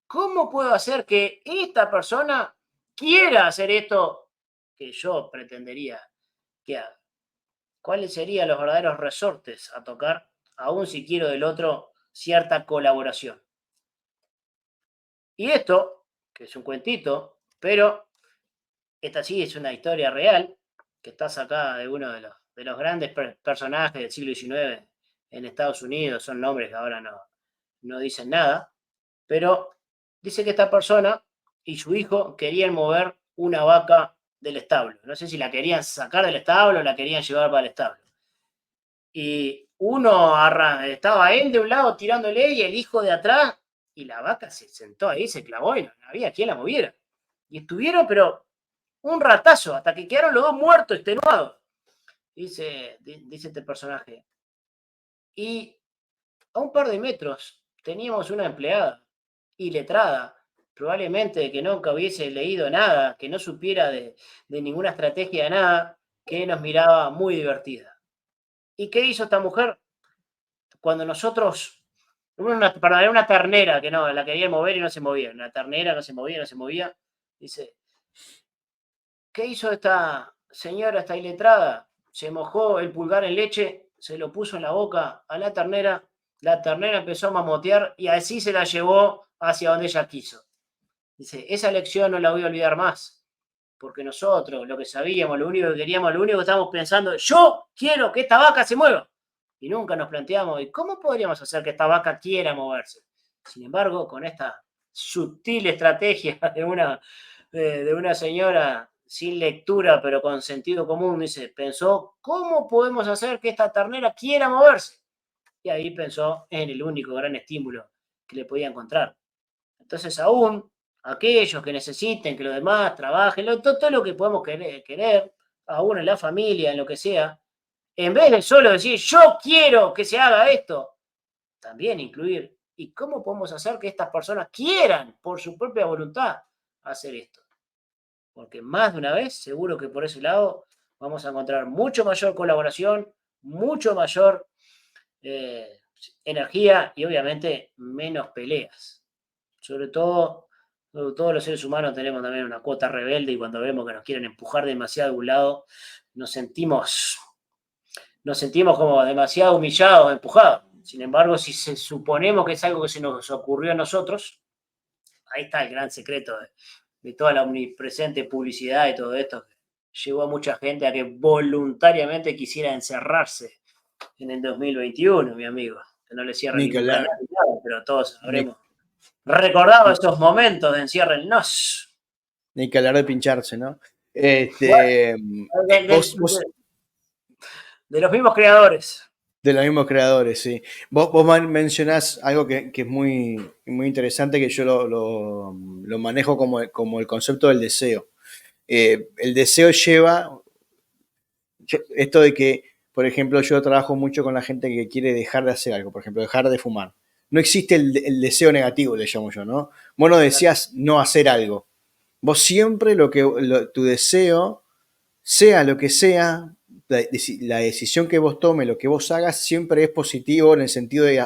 ¿Cómo puedo hacer que esta persona quiera hacer esto que yo pretendería que haga? ¿Cuáles serían los verdaderos resortes a tocar, aun si quiero del otro cierta colaboración? Y esto, que es un cuentito, pero esta sí es una historia real, que está sacada de uno de los grandes personajes del siglo XIX en Estados Unidos, son nombres que ahora no dicen nada, pero dice que esta persona y su hijo querían mover una vaca del establo. No sé si la querían sacar del establo o la querían llevar para el establo. Y estaba él de un lado tirándole y el hijo de atrás, y la vaca se sentó ahí, se clavó y no había quien la moviera. Y estuvieron, pero un ratazo, hasta que quedaron los dos muertos, extenuados. Dice este personaje. Y a un par de metros teníamos una empleada, iletrada, probablemente que nunca hubiese leído nada, que no supiera de ninguna estrategia de nada, que nos miraba muy divertida. ¿Y qué hizo esta mujer? Cuando nosotros, era una ternera que no, la querían mover y no se movía, una ternera no se movía, no se movía, dice, ¿qué hizo esta señora, esta iletrada? Se mojó el pulgar en leche, se lo puso en la boca a la ternera empezó a mamotear y así se la llevó hacia donde ella quiso. Dice, esa lección no la voy a olvidar más, porque nosotros, lo que sabíamos, lo único que queríamos, lo único que estábamos pensando, yo quiero que esta vaca se mueva. Y nunca nos planteamos, ¿y cómo podríamos hacer que esta vaca quiera moverse? Sin embargo, con esta sutil estrategia de una señora sin lectura, pero con sentido común, dice, pensó, ¿cómo podemos hacer que esta ternera quiera moverse? Y ahí pensó en el único gran estímulo que le podía encontrar. Entonces, aún aquellos que necesiten que los demás trabajen, todo lo que podemos querer, aún en la familia, en lo que sea, en vez de solo decir, yo quiero que se haga esto, también incluir, ¿y cómo podemos hacer que estas personas quieran por su propia voluntad hacer esto? Porque más de una vez, seguro que por ese lado vamos a encontrar mucho mayor colaboración, mucho mayor eh, energía y obviamente menos peleas. Sobre todo, todos los seres humanos tenemos también una cuota rebelde y cuando vemos que nos quieren empujar demasiado de un lado, nos sentimos como demasiado humillados, empujados. Sin embargo, si suponemos que es algo que se nos ocurrió a nosotros, ahí está el gran secreto de toda la omnipresente publicidad y todo esto, que llevó a mucha gente a que voluntariamente quisiera encerrarse en el 2021, mi amigo. Que no le cierren Ni que ningún canal, hablar, pero todos ni, habremos recordado ni- esos momentos de enciérrennos. ni que hablar de pincharse, ¿no? Bueno, Vos de los mismos creadores. de los mismos creadores, sí. Vos mencionás algo que es muy interesante, que yo lo manejo como el concepto del deseo. El deseo lleva esto de que, por ejemplo, yo trabajo mucho con la gente que quiere dejar de hacer algo, por ejemplo, dejar de fumar. No existe el deseo negativo, le llamo yo, ¿no? Vos no deseas no hacer algo. Vos siempre tu deseo, sea lo que sea, la decisión que vos tomes, lo que vos hagas, siempre es positivo en el sentido de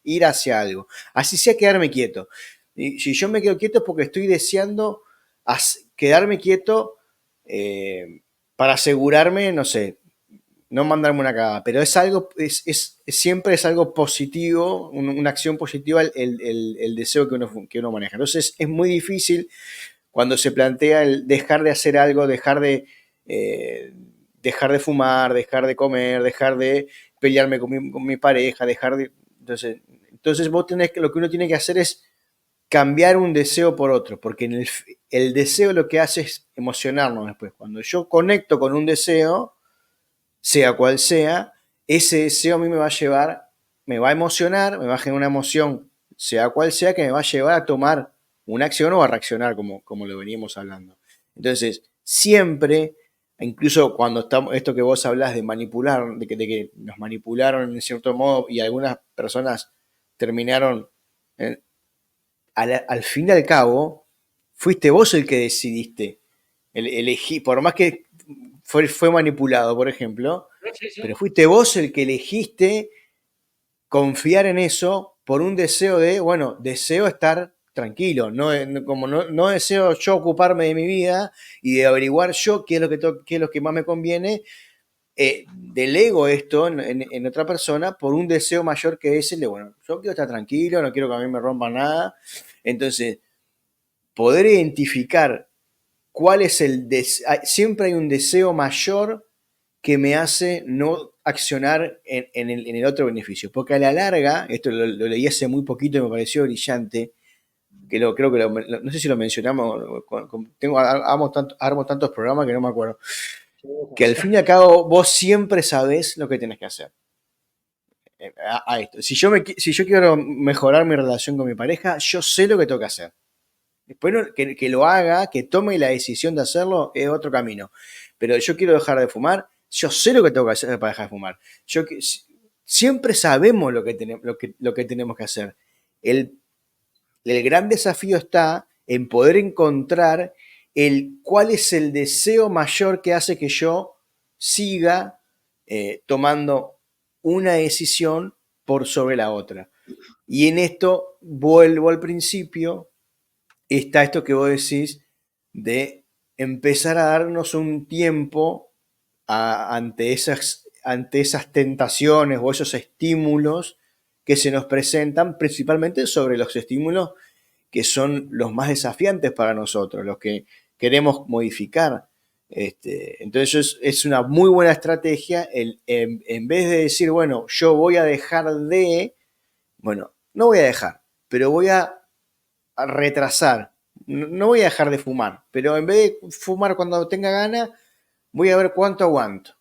ir hacia algo. Así sea quedarme quieto. Y si yo me quedo quieto es porque estoy deseando quedarme quieto para asegurarme, no sé, no mandarme una cagada, pero es algo, siempre es algo positivo, una acción positiva el deseo que uno maneja. Entonces es muy difícil cuando se plantea el dejar de hacer algo, eh, dejar de fumar, dejar de comer, dejar de pelearme con mi pareja, dejar de... Entonces vos tenés que, lo que uno tiene que hacer es cambiar un deseo por otro, porque el deseo lo que hace es emocionarnos después. Cuando yo conecto con un deseo, sea cual sea, ese deseo a mí me va a llevar, me va a emocionar, me va a generar una emoción, sea cual sea, que me va a llevar a tomar una acción o a reaccionar, como lo veníamos hablando. Entonces, siempre, incluso cuando estamos, esto que vos hablás de manipular, de que nos manipularon en cierto modo y algunas personas terminaron, eh, al fin y al cabo, fuiste vos el que decidiste, elegí, por más que fue manipulado, por ejemplo, Sí, sí, sí. pero fuiste vos el que elegiste confiar en eso por un deseo de, bueno, deseo estar tranquilo, como no deseo yo ocuparme de mi vida y de averiguar yo qué es lo qué es lo que más me conviene, delego esto en otra persona por un deseo mayor que ese de, bueno, yo quiero estar tranquilo, no quiero que a mí me rompa nada. Entonces, poder identificar cuál es siempre hay un deseo mayor que me hace no accionar en el otro beneficio. Porque a la larga, esto lo leí hace muy poquito y me pareció brillante, creo que no sé si lo mencionamos, armo tantos programas que no me acuerdo, Sí, que al fin y al cabo vos siempre sabés lo que tenés que hacer. A esto. Si yo quiero mejorar mi relación con mi pareja, yo sé lo que tengo que hacer. Después que lo haga, que tome la decisión de hacerlo, es otro camino. Pero yo quiero dejar de fumar, yo sé lo que tengo que hacer para dejar de fumar. Siempre sabemos lo que tenemos que hacer. El, el gran desafío está en poder encontrar cuál es el deseo mayor que hace que yo siga tomando una decisión por sobre la otra. Y en esto vuelvo al principio, está esto que vos decís de empezar a darnos un tiempo ante esas tentaciones o esos estímulos que se nos presentan, principalmente sobre los estímulos que son los más desafiantes para nosotros, los que queremos modificar. Entonces es una muy buena estrategia en vez de decir, bueno, yo voy a dejar de, bueno, no voy a dejar, pero voy a retrasar. No voy a dejar de fumar, pero en vez de fumar cuando tenga ganas, voy a ver cuánto aguanto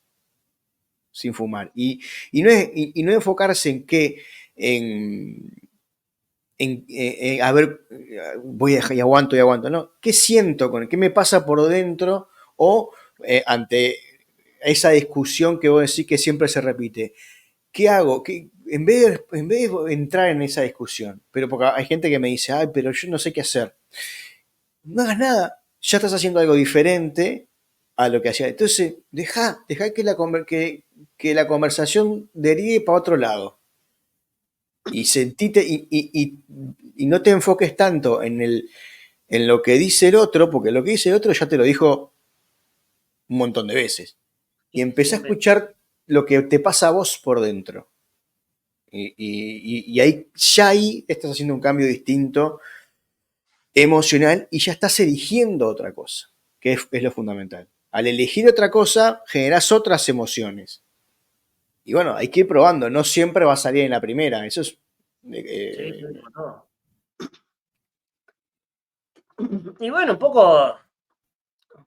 sin fumar. Y no enfocarse en que, en, a ver, voy a dejar y aguanto y aguanto. No, ¿qué siento con qué me pasa por dentro? O ante esa discusión que vos decís que siempre se repite. ¿Qué hago? En vez de entrar en esa discusión, pero porque hay gente que me dice, ay, pero yo no sé qué hacer. No hagas nada, ya estás haciendo algo diferente a lo que hacía. Entonces, deja que la conversación derive para otro lado. Y sentite, y no te enfoques tanto en lo que dice el otro, porque lo que dice el otro ya te lo dijo un montón de veces. Y sí, empecé a siempre. escuchar lo que te pasa a vos por dentro. Y ahí, ya ahí estás haciendo un cambio distinto emocional y ya estás eligiendo otra cosa, que es lo fundamental. Al elegir otra cosa, generás otras emociones. Y bueno, hay que ir probando, no siempre va a salir en la primera. Eso es. Sí, sí, eh, como todo. Y bueno, un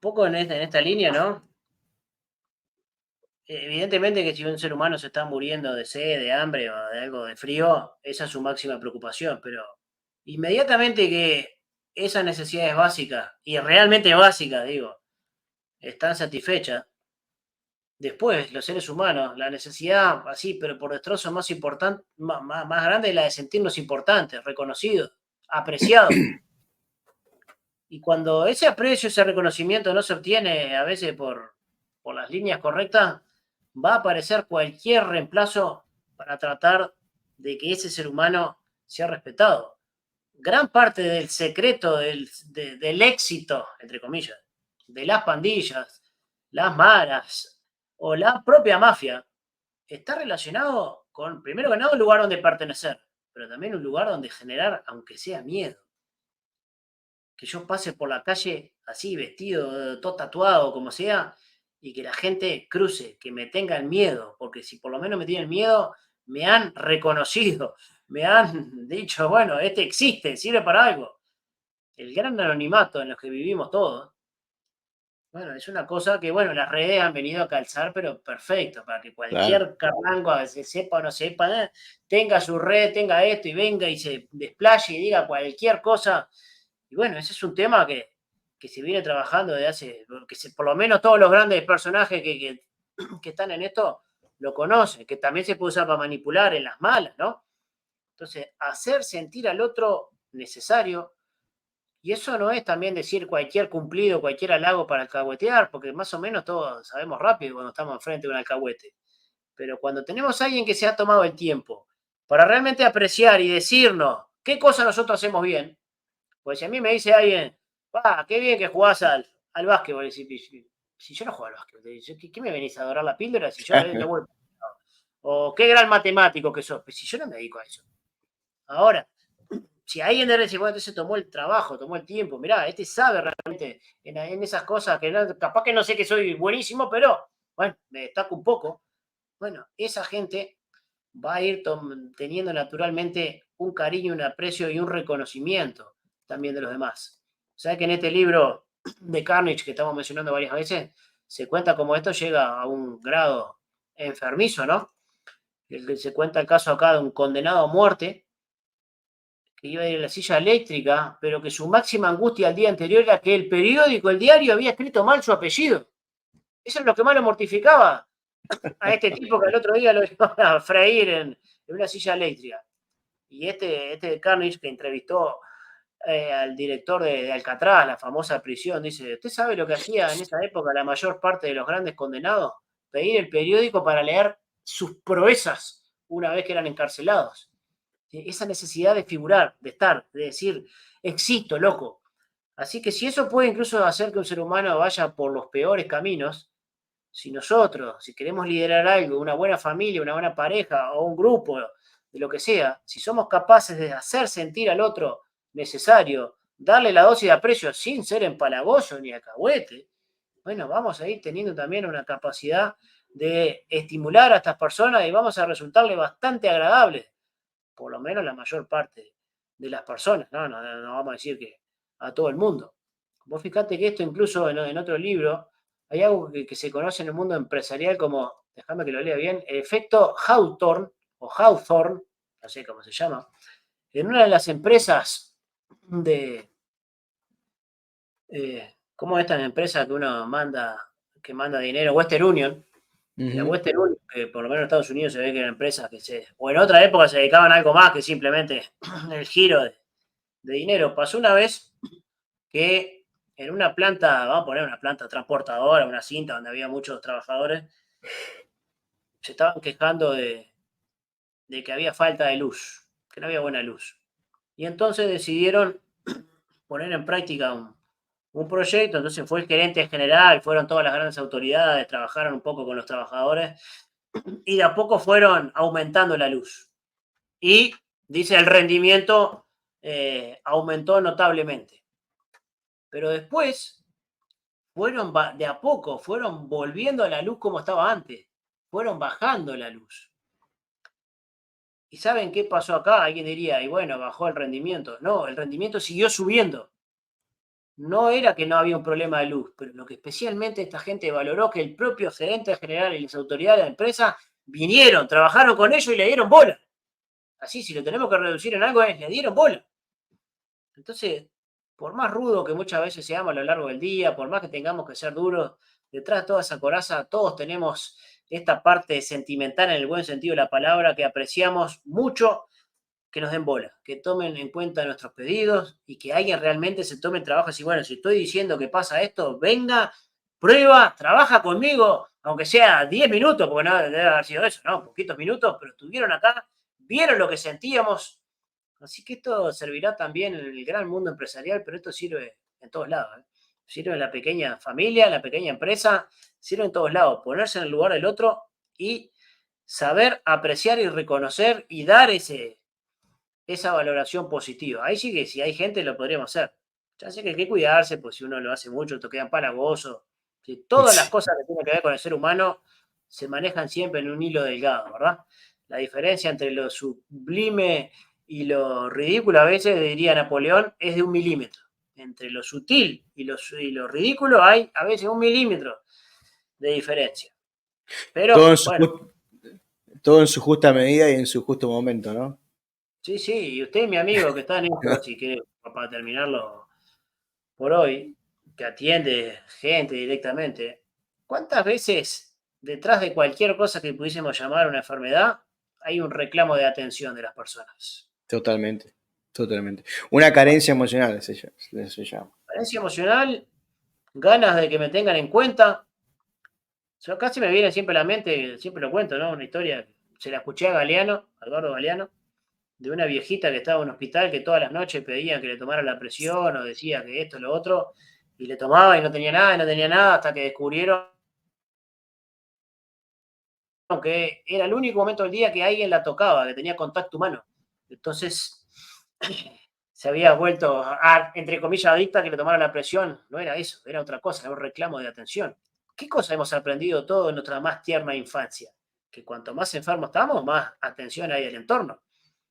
poco en esta línea, ¿no? Evidentemente que si un ser humano se está muriendo de sed, de hambre o de algo de frío, esa es su máxima preocupación, pero inmediatamente que esas necesidades básicas, y realmente básicas, digo, están satisfechas, después los seres humanos, la necesidad así, pero por destrozo más importante, más grande es la de sentirnos importantes, reconocidos, apreciados. Y cuando ese aprecio, ese reconocimiento no se obtiene a veces por las líneas correctas, va a aparecer cualquier reemplazo para tratar de que ese ser humano sea respetado. gran parte del secreto del éxito, entre comillas, de las pandillas, las maras o la propia mafia, está relacionado con, primero que nada, un lugar donde pertenecer, pero también un lugar donde generar, aunque sea miedo. Que yo pase por la calle así, vestido, todo tatuado, como sea, y que la gente cruce, que me tengan miedo, porque si por lo menos me tienen miedo, me han reconocido, me han dicho, bueno, este existe, sirve para algo. El gran anonimato en los que vivimos todos, bueno, es una cosa que, bueno, las redes han venido a calzar, pero perfecto, para que Claro. cualquier carrango, a veces sepa o no sepa, tenga su red, tenga esto y venga y se desplaye y diga cualquier cosa. Y bueno, ese es un tema que se viene trabajando desde hace, por lo menos todos los grandes personajes que están en esto lo conocen, que también se puede usar para manipular en las malas, ¿no? Entonces, hacer sentir al otro necesario, y eso no es también decir cualquier cumplido, cualquier halago para alcahuetear, porque más o menos todos sabemos rápido cuando estamos enfrente de un alcahuete. Pero cuando tenemos a alguien que se ha tomado el tiempo para realmente apreciar y decirnos qué cosas nosotros hacemos bien, pues si a mí me dice alguien, qué bien que jugás al básquetbol, y si yo no juego al básquetbol, ¿qué me venís a adorar la píldora? Si yo no vuelvo. O qué gran matemático que sos, pues si yo no me dedico a eso. Ahora, si alguien de dice, bueno, entonces tomó el trabajo, tomó el tiempo, mirá, este sabe realmente en esas cosas que capaz que no sé que soy buenísimo, pero bueno, me destaco un poco. Bueno, esa gente va a ir teniendo naturalmente un cariño, un aprecio y un reconocimiento también de los demás. O sea que en este libro de Carnage que estamos mencionando varias veces, se cuenta cómo esto llega a un grado enfermizo, ¿no? Se cuenta el caso acá de un condenado a muerte que iba a ir en la silla eléctrica, pero que su máxima angustia al día anterior era que el periódico, el diario, había escrito mal su apellido. Eso es lo que más lo mortificaba a este tipo que el otro día lo iba a freír en una silla eléctrica. Y este Carnage que entrevistó al director de Alcatraz, la famosa prisión, dice, ¿usted sabe lo que hacía en esa época la mayor parte de los grandes condenados? Pedir el periódico para leer sus proezas una vez que eran encarcelados. Esa necesidad de figurar, de estar, de decir, existo, loco. Así que si eso puede incluso hacer que un ser humano vaya por los peores caminos, si nosotros, si queremos liderar algo, una buena familia, una buena pareja o un grupo, de lo que sea, si somos capaces de hacer sentir al otro necesario, darle la dosis de aprecio sin ser empalagoso ni alcahuete, bueno, vamos a ir teniendo también una capacidad de estimular a estas personas y vamos a resultarle bastante agradables, por lo menos la mayor parte de las personas, no vamos a decir que a todo el mundo. Vos fijate que esto incluso en otro libro, hay algo que se conoce en el mundo empresarial como, déjame que lo lea bien, el efecto Hawthorne, o Hawthorne, no sé cómo se llama, en una de las empresas de, ¿cómo es esta empresa que uno que manda dinero? Western Union. La Ujú. Western Union, que por lo menos en Estados Unidos se ve que era empresa o en otra época se dedicaban a algo más que simplemente el giro de dinero. Pasó una vez que en una planta, vamos a poner una planta transportadora, una cinta donde había muchos trabajadores, se estaban quejando de que había falta de luz, que no había buena luz. Y entonces decidieron poner en práctica un proyecto, entonces fue el gerente general, fueron todas las grandes autoridades, trabajaron un poco con los trabajadores y de a poco fueron aumentando la luz. Y dice el rendimiento aumentó notablemente. Pero después fueron de a poco, fueron volviendo a la luz como estaba antes, fueron bajando la luz. ¿Y saben qué pasó acá? Alguien diría, y bueno, bajó el rendimiento. No, el rendimiento siguió subiendo. No era que no había un problema de luz, pero lo que especialmente esta gente valoró que el propio gerente general y las autoridades de la empresa vinieron, trabajaron con ellos y le dieron bola. Así, si lo tenemos que reducir en algo, le dieron bola. Entonces, por más rudo que muchas veces seamos a lo largo del día, por más que tengamos que ser duros, detrás de toda esa coraza, todos tenemos esta parte sentimental en el buen sentido de la palabra que apreciamos mucho, que nos den bola, que tomen en cuenta nuestros pedidos y que alguien realmente se tome el trabajo y decir, bueno, si estoy diciendo que pasa esto, venga, prueba, trabaja conmigo, aunque sea 10 minutos, porque no debe haber sido eso, ¿no? Poquitos minutos, pero estuvieron acá, vieron lo que sentíamos Así que esto servirá también en el gran mundo empresarial, pero esto sirve en todos lados, ¿eh? Sirve en la pequeña familia, en la pequeña empresa, sirve en todos lados. Ponerse en el lugar del otro y saber apreciar y reconocer y dar esa valoración positiva. Ahí sí que si hay gente lo podríamos hacer. Ya sé que hay que cuidarse, pues si uno lo hace mucho, te queda empalagoso. Si todas las Sí, cosas que tienen que ver con el ser humano se manejan siempre en un hilo delgado, ¿verdad? La diferencia entre lo sublime y lo ridículo, a veces, diría Napoleón, es de 1 milímetro. Entre lo sutil y lo ridículo hay a veces 1 milímetro de diferencia. todo Pero en su, bueno, todo en su justa medida y en su justo momento, ¿no? sí, sí, y usted, mi amigo, que está en esto, si quiere, para terminarlo por hoy, que atiende gente directamente, ¿cuántas veces detrás de cualquier cosa que pudiésemos llamar una enfermedad hay un reclamo de atención de las personas? Totalmente, totalmente. Una carencia emocional se llama. Carencia emocional, ganas de que me tengan en cuenta. Yo casi me viene siempre a la mente, siempre lo cuento, ¿no? Una historia, se la escuché a Galeano, a Eduardo Galeano, de una viejita que estaba en un hospital que todas las noches pedían que le tomara la presión o decía que esto, lo otro, y le tomaba y no tenía nada, y no tenía nada, hasta que descubrieron que era el único momento del día que alguien la tocaba, que tenía contacto humano. Entonces se había vuelto, entre comillas, adicta, que le tomara la presión. No era eso, era otra cosa, era un reclamo de atención. ¿Qué cosa hemos aprendido todo en nuestra más tierna infancia? Que cuanto más enfermos estamos, más atención hay del entorno.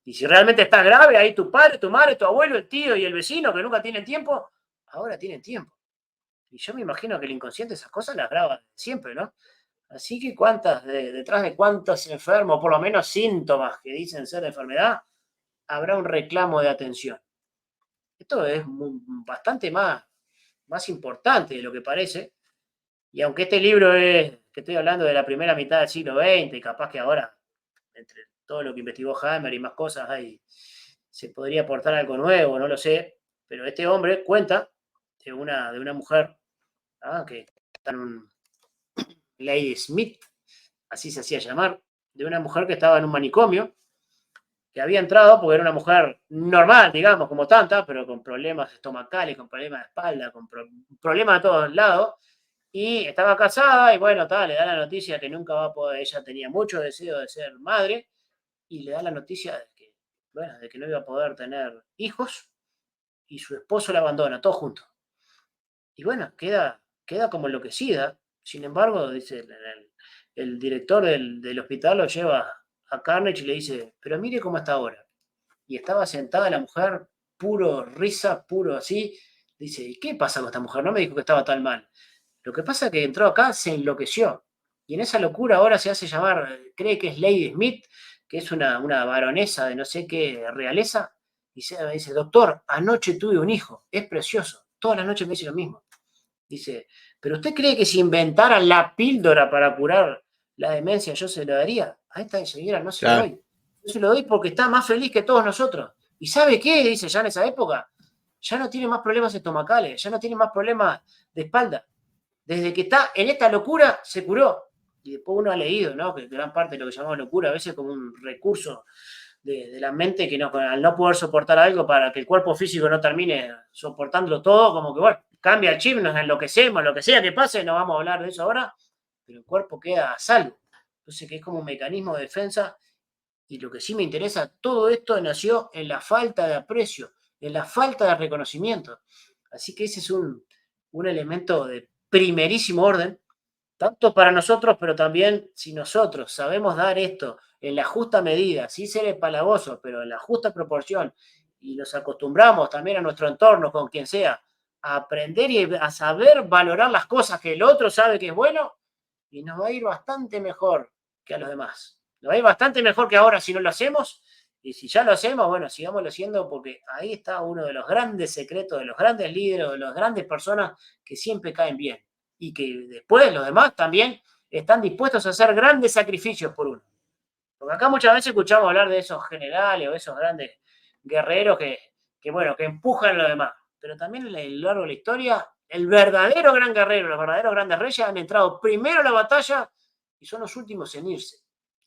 Y si realmente está grave, ahí tu padre, tu madre, tu abuelo, el tío y el vecino que nunca tienen tiempo, ahora tienen tiempo. Y yo me imagino que el inconsciente esas cosas las graba siempre, ¿no? Así que detrás de cuántos enfermos, por lo menos síntomas que dicen ser de enfermedad, habrá un reclamo de atención. Esto es bastante más importante de lo que parece. Y aunque este libro es, que estoy hablando de la primera mitad del siglo XX, y capaz que ahora, entre todo lo que investigó Hammer y más cosas, se podría aportar algo nuevo, no lo sé. Pero este hombre cuenta de una mujer, que está en un Lady Smith, así se hacía llamar, de una mujer que estaba en un manicomio, que había entrado porque era una mujer normal, digamos, como tanta, pero con problemas estomacales, con problemas de espalda, con problemas de todos lados, y estaba casada y bueno, le da la noticia que nunca va a poder, ella tenía mucho deseo de ser madre, y le da la noticia bueno, de que no iba a poder tener hijos, y su esposo la abandona, todos juntos. Y bueno, queda como enloquecida. Sin embargo, dice el director del hospital lo lleva a Carnage y le dice, pero mire cómo está ahora. Y estaba sentada la mujer, puro risa, puro así. Dice, ¿y qué pasa con esta mujer? No me dijo que estaba tan mal. Lo que pasa es que entró acá, se enloqueció. Y en esa locura ahora se hace llamar, cree que es Lady Smith, que es una baronesa de no sé qué realeza. Y se dice, doctor, anoche tuve un hijo, es precioso. Todas las noches me dice lo mismo. Dice, ¿pero usted cree que si inventaran la píldora para curar la demencia yo se lo daría? A esta señora no se lo Claro, doy. Yo se lo doy porque está más feliz que todos nosotros. ¿Y sabe qué? Dice ya en esa época. Ya no tiene más problemas estomacales, ya no tiene más problemas de espalda. Desde que está en esta locura se curó. Y después uno ha leído, ¿no? Que gran parte de lo que llamamos locura a veces como un recurso de la mente que no, al no poder soportar algo para que el cuerpo físico no termine soportándolo todo, como que bueno, cambia el chip, nos enloquecemos, lo que sea que pase, no vamos a hablar de eso ahora, pero el cuerpo queda a salvo. Entonces, que es como un mecanismo de defensa. Y lo que sí me interesa, todo esto nació en la falta de aprecio, en la falta de reconocimiento. Así que ese es un elemento de primerísimo orden, tanto para nosotros, pero también si nosotros sabemos dar esto en la justa medida, sin ser empalagosos, pero en la justa proporción, y nos acostumbramos también a nuestro entorno, con quien sea, a aprender y a saber valorar las cosas que el otro sabe que es bueno, y nos va a ir bastante mejor que a los demás. Nos va a ir bastante mejor que ahora si no lo hacemos, y si ya lo hacemos, bueno, sigámoslo haciendo porque ahí está uno de los grandes secretos, de los grandes líderes, de las grandes personas que siempre caen bien y que después los demás también están dispuestos a hacer grandes sacrificios por uno. Porque acá muchas veces escuchamos hablar de esos generales o esos grandes guerreros bueno, que empujan a los demás. Pero también a lo largo de la historia, el verdadero gran guerrero, los verdaderos grandes reyes han entrado primero a la batalla y son los últimos en irse.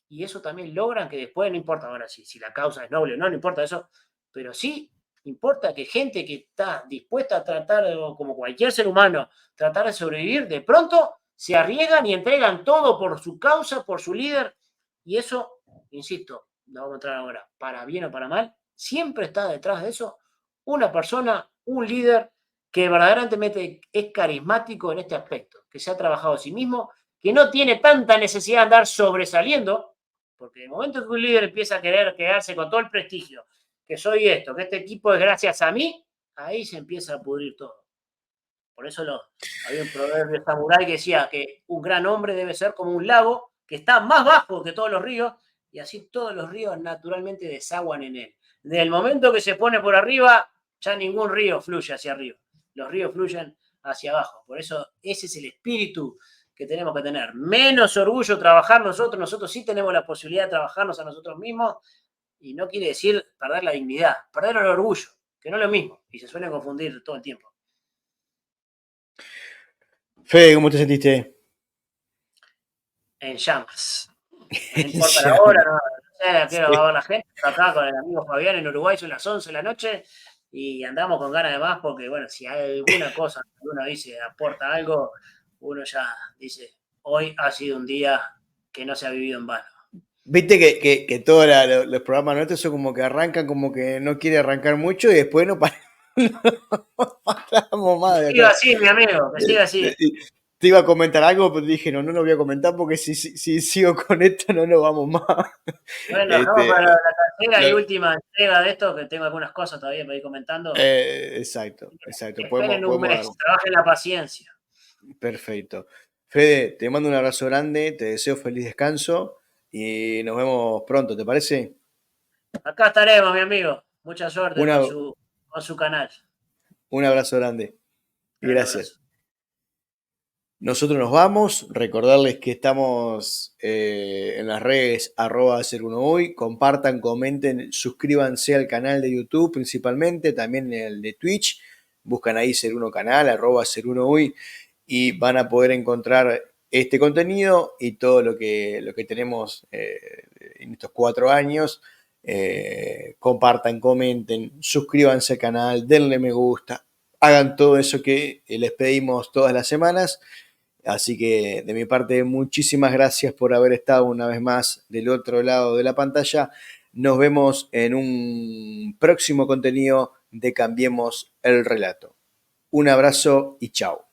Y eso también logran que después, no importa ahora si la causa es noble o no, no importa eso, pero sí importa que gente que está dispuesta a tratar, como cualquier ser humano, tratar de sobrevivir, de pronto se arriesgan y entregan todo por su causa, por su líder, y eso, insisto, lo vamos a entrar ahora, para bien o para mal, siempre está detrás de eso una persona, un líder que verdaderamente es carismático en este aspecto, que se ha trabajado a sí mismo, que no tiene tanta necesidad de andar sobresaliendo, porque el momento que un líder empieza a querer quedarse con todo el prestigio, que soy esto, que este equipo es gracias a mí, ahí se empieza a pudrir todo. Por eso había un proverbio samurái que decía que un gran hombre debe ser como un lago que está más bajo que todos los ríos, y así todos los ríos naturalmente desaguan en él. Desde el momento que se pone por arriba, ya ningún río fluye hacia arriba. Los ríos fluyen hacia abajo. Por eso ese es el espíritu que tenemos que tener. Menos orgullo trabajar nosotros sí tenemos la posibilidad de trabajarnos a nosotros mismos, y no quiere decir perder la dignidad, perder el orgullo, que no es lo mismo, y se suele confundir todo el tiempo. Fede, ¿cómo te sentiste? En llamas. No En importa la hora, llamas. no sé a qué hora va a Sí. ver la gente. Acá con el amigo Fabián en Uruguay son las 11 de la noche y andamos con ganas de más porque, bueno, si hay alguna cosa que uno dice aporta algo, uno ya dice, hoy ha sido un día que no se ha vivido en vano. Viste que todos los programas nuestros son como que arrancan como que no quiere arrancar mucho y después no, no paramos Que más de siga acá. así, mi amigo, que siga así. Te iba a comentar algo, pero dije, no lo voy a comentar porque si sigo con esto no nos vamos más. Bueno, dejamos Este, para la tercera y lo- última entrega de esto, que tengo algunas cosas todavía para ir comentando. exacto. Esperen un Podemos dar mes, trabajen la paciencia. perfecto. Fede, te mando un abrazo grande, te deseo feliz descanso y nos vemos pronto, ¿te parece? Acá estaremos, mi amigo. Mucha suerte Una, con su canal. un abrazo grande y Gran gracias. abrazo. Nosotros nos vamos, recordarles que estamos en las redes @ser1hoy, compartan, comenten, suscríbanse al canal de YouTube principalmente, también en el de Twitch, buscan ahí Ser1 Canal, @ser1hoy y van a poder encontrar este contenido y todo lo que tenemos en estos 4 años. Compartan, comenten, suscríbanse al canal, denle me gusta, hagan todo eso que les pedimos todas las semanas. Así que de mi parte, muchísimas gracias por haber estado una vez más del otro lado de la pantalla. Nos vemos en un próximo contenido de Cambiemos el Relato. Un abrazo y chao.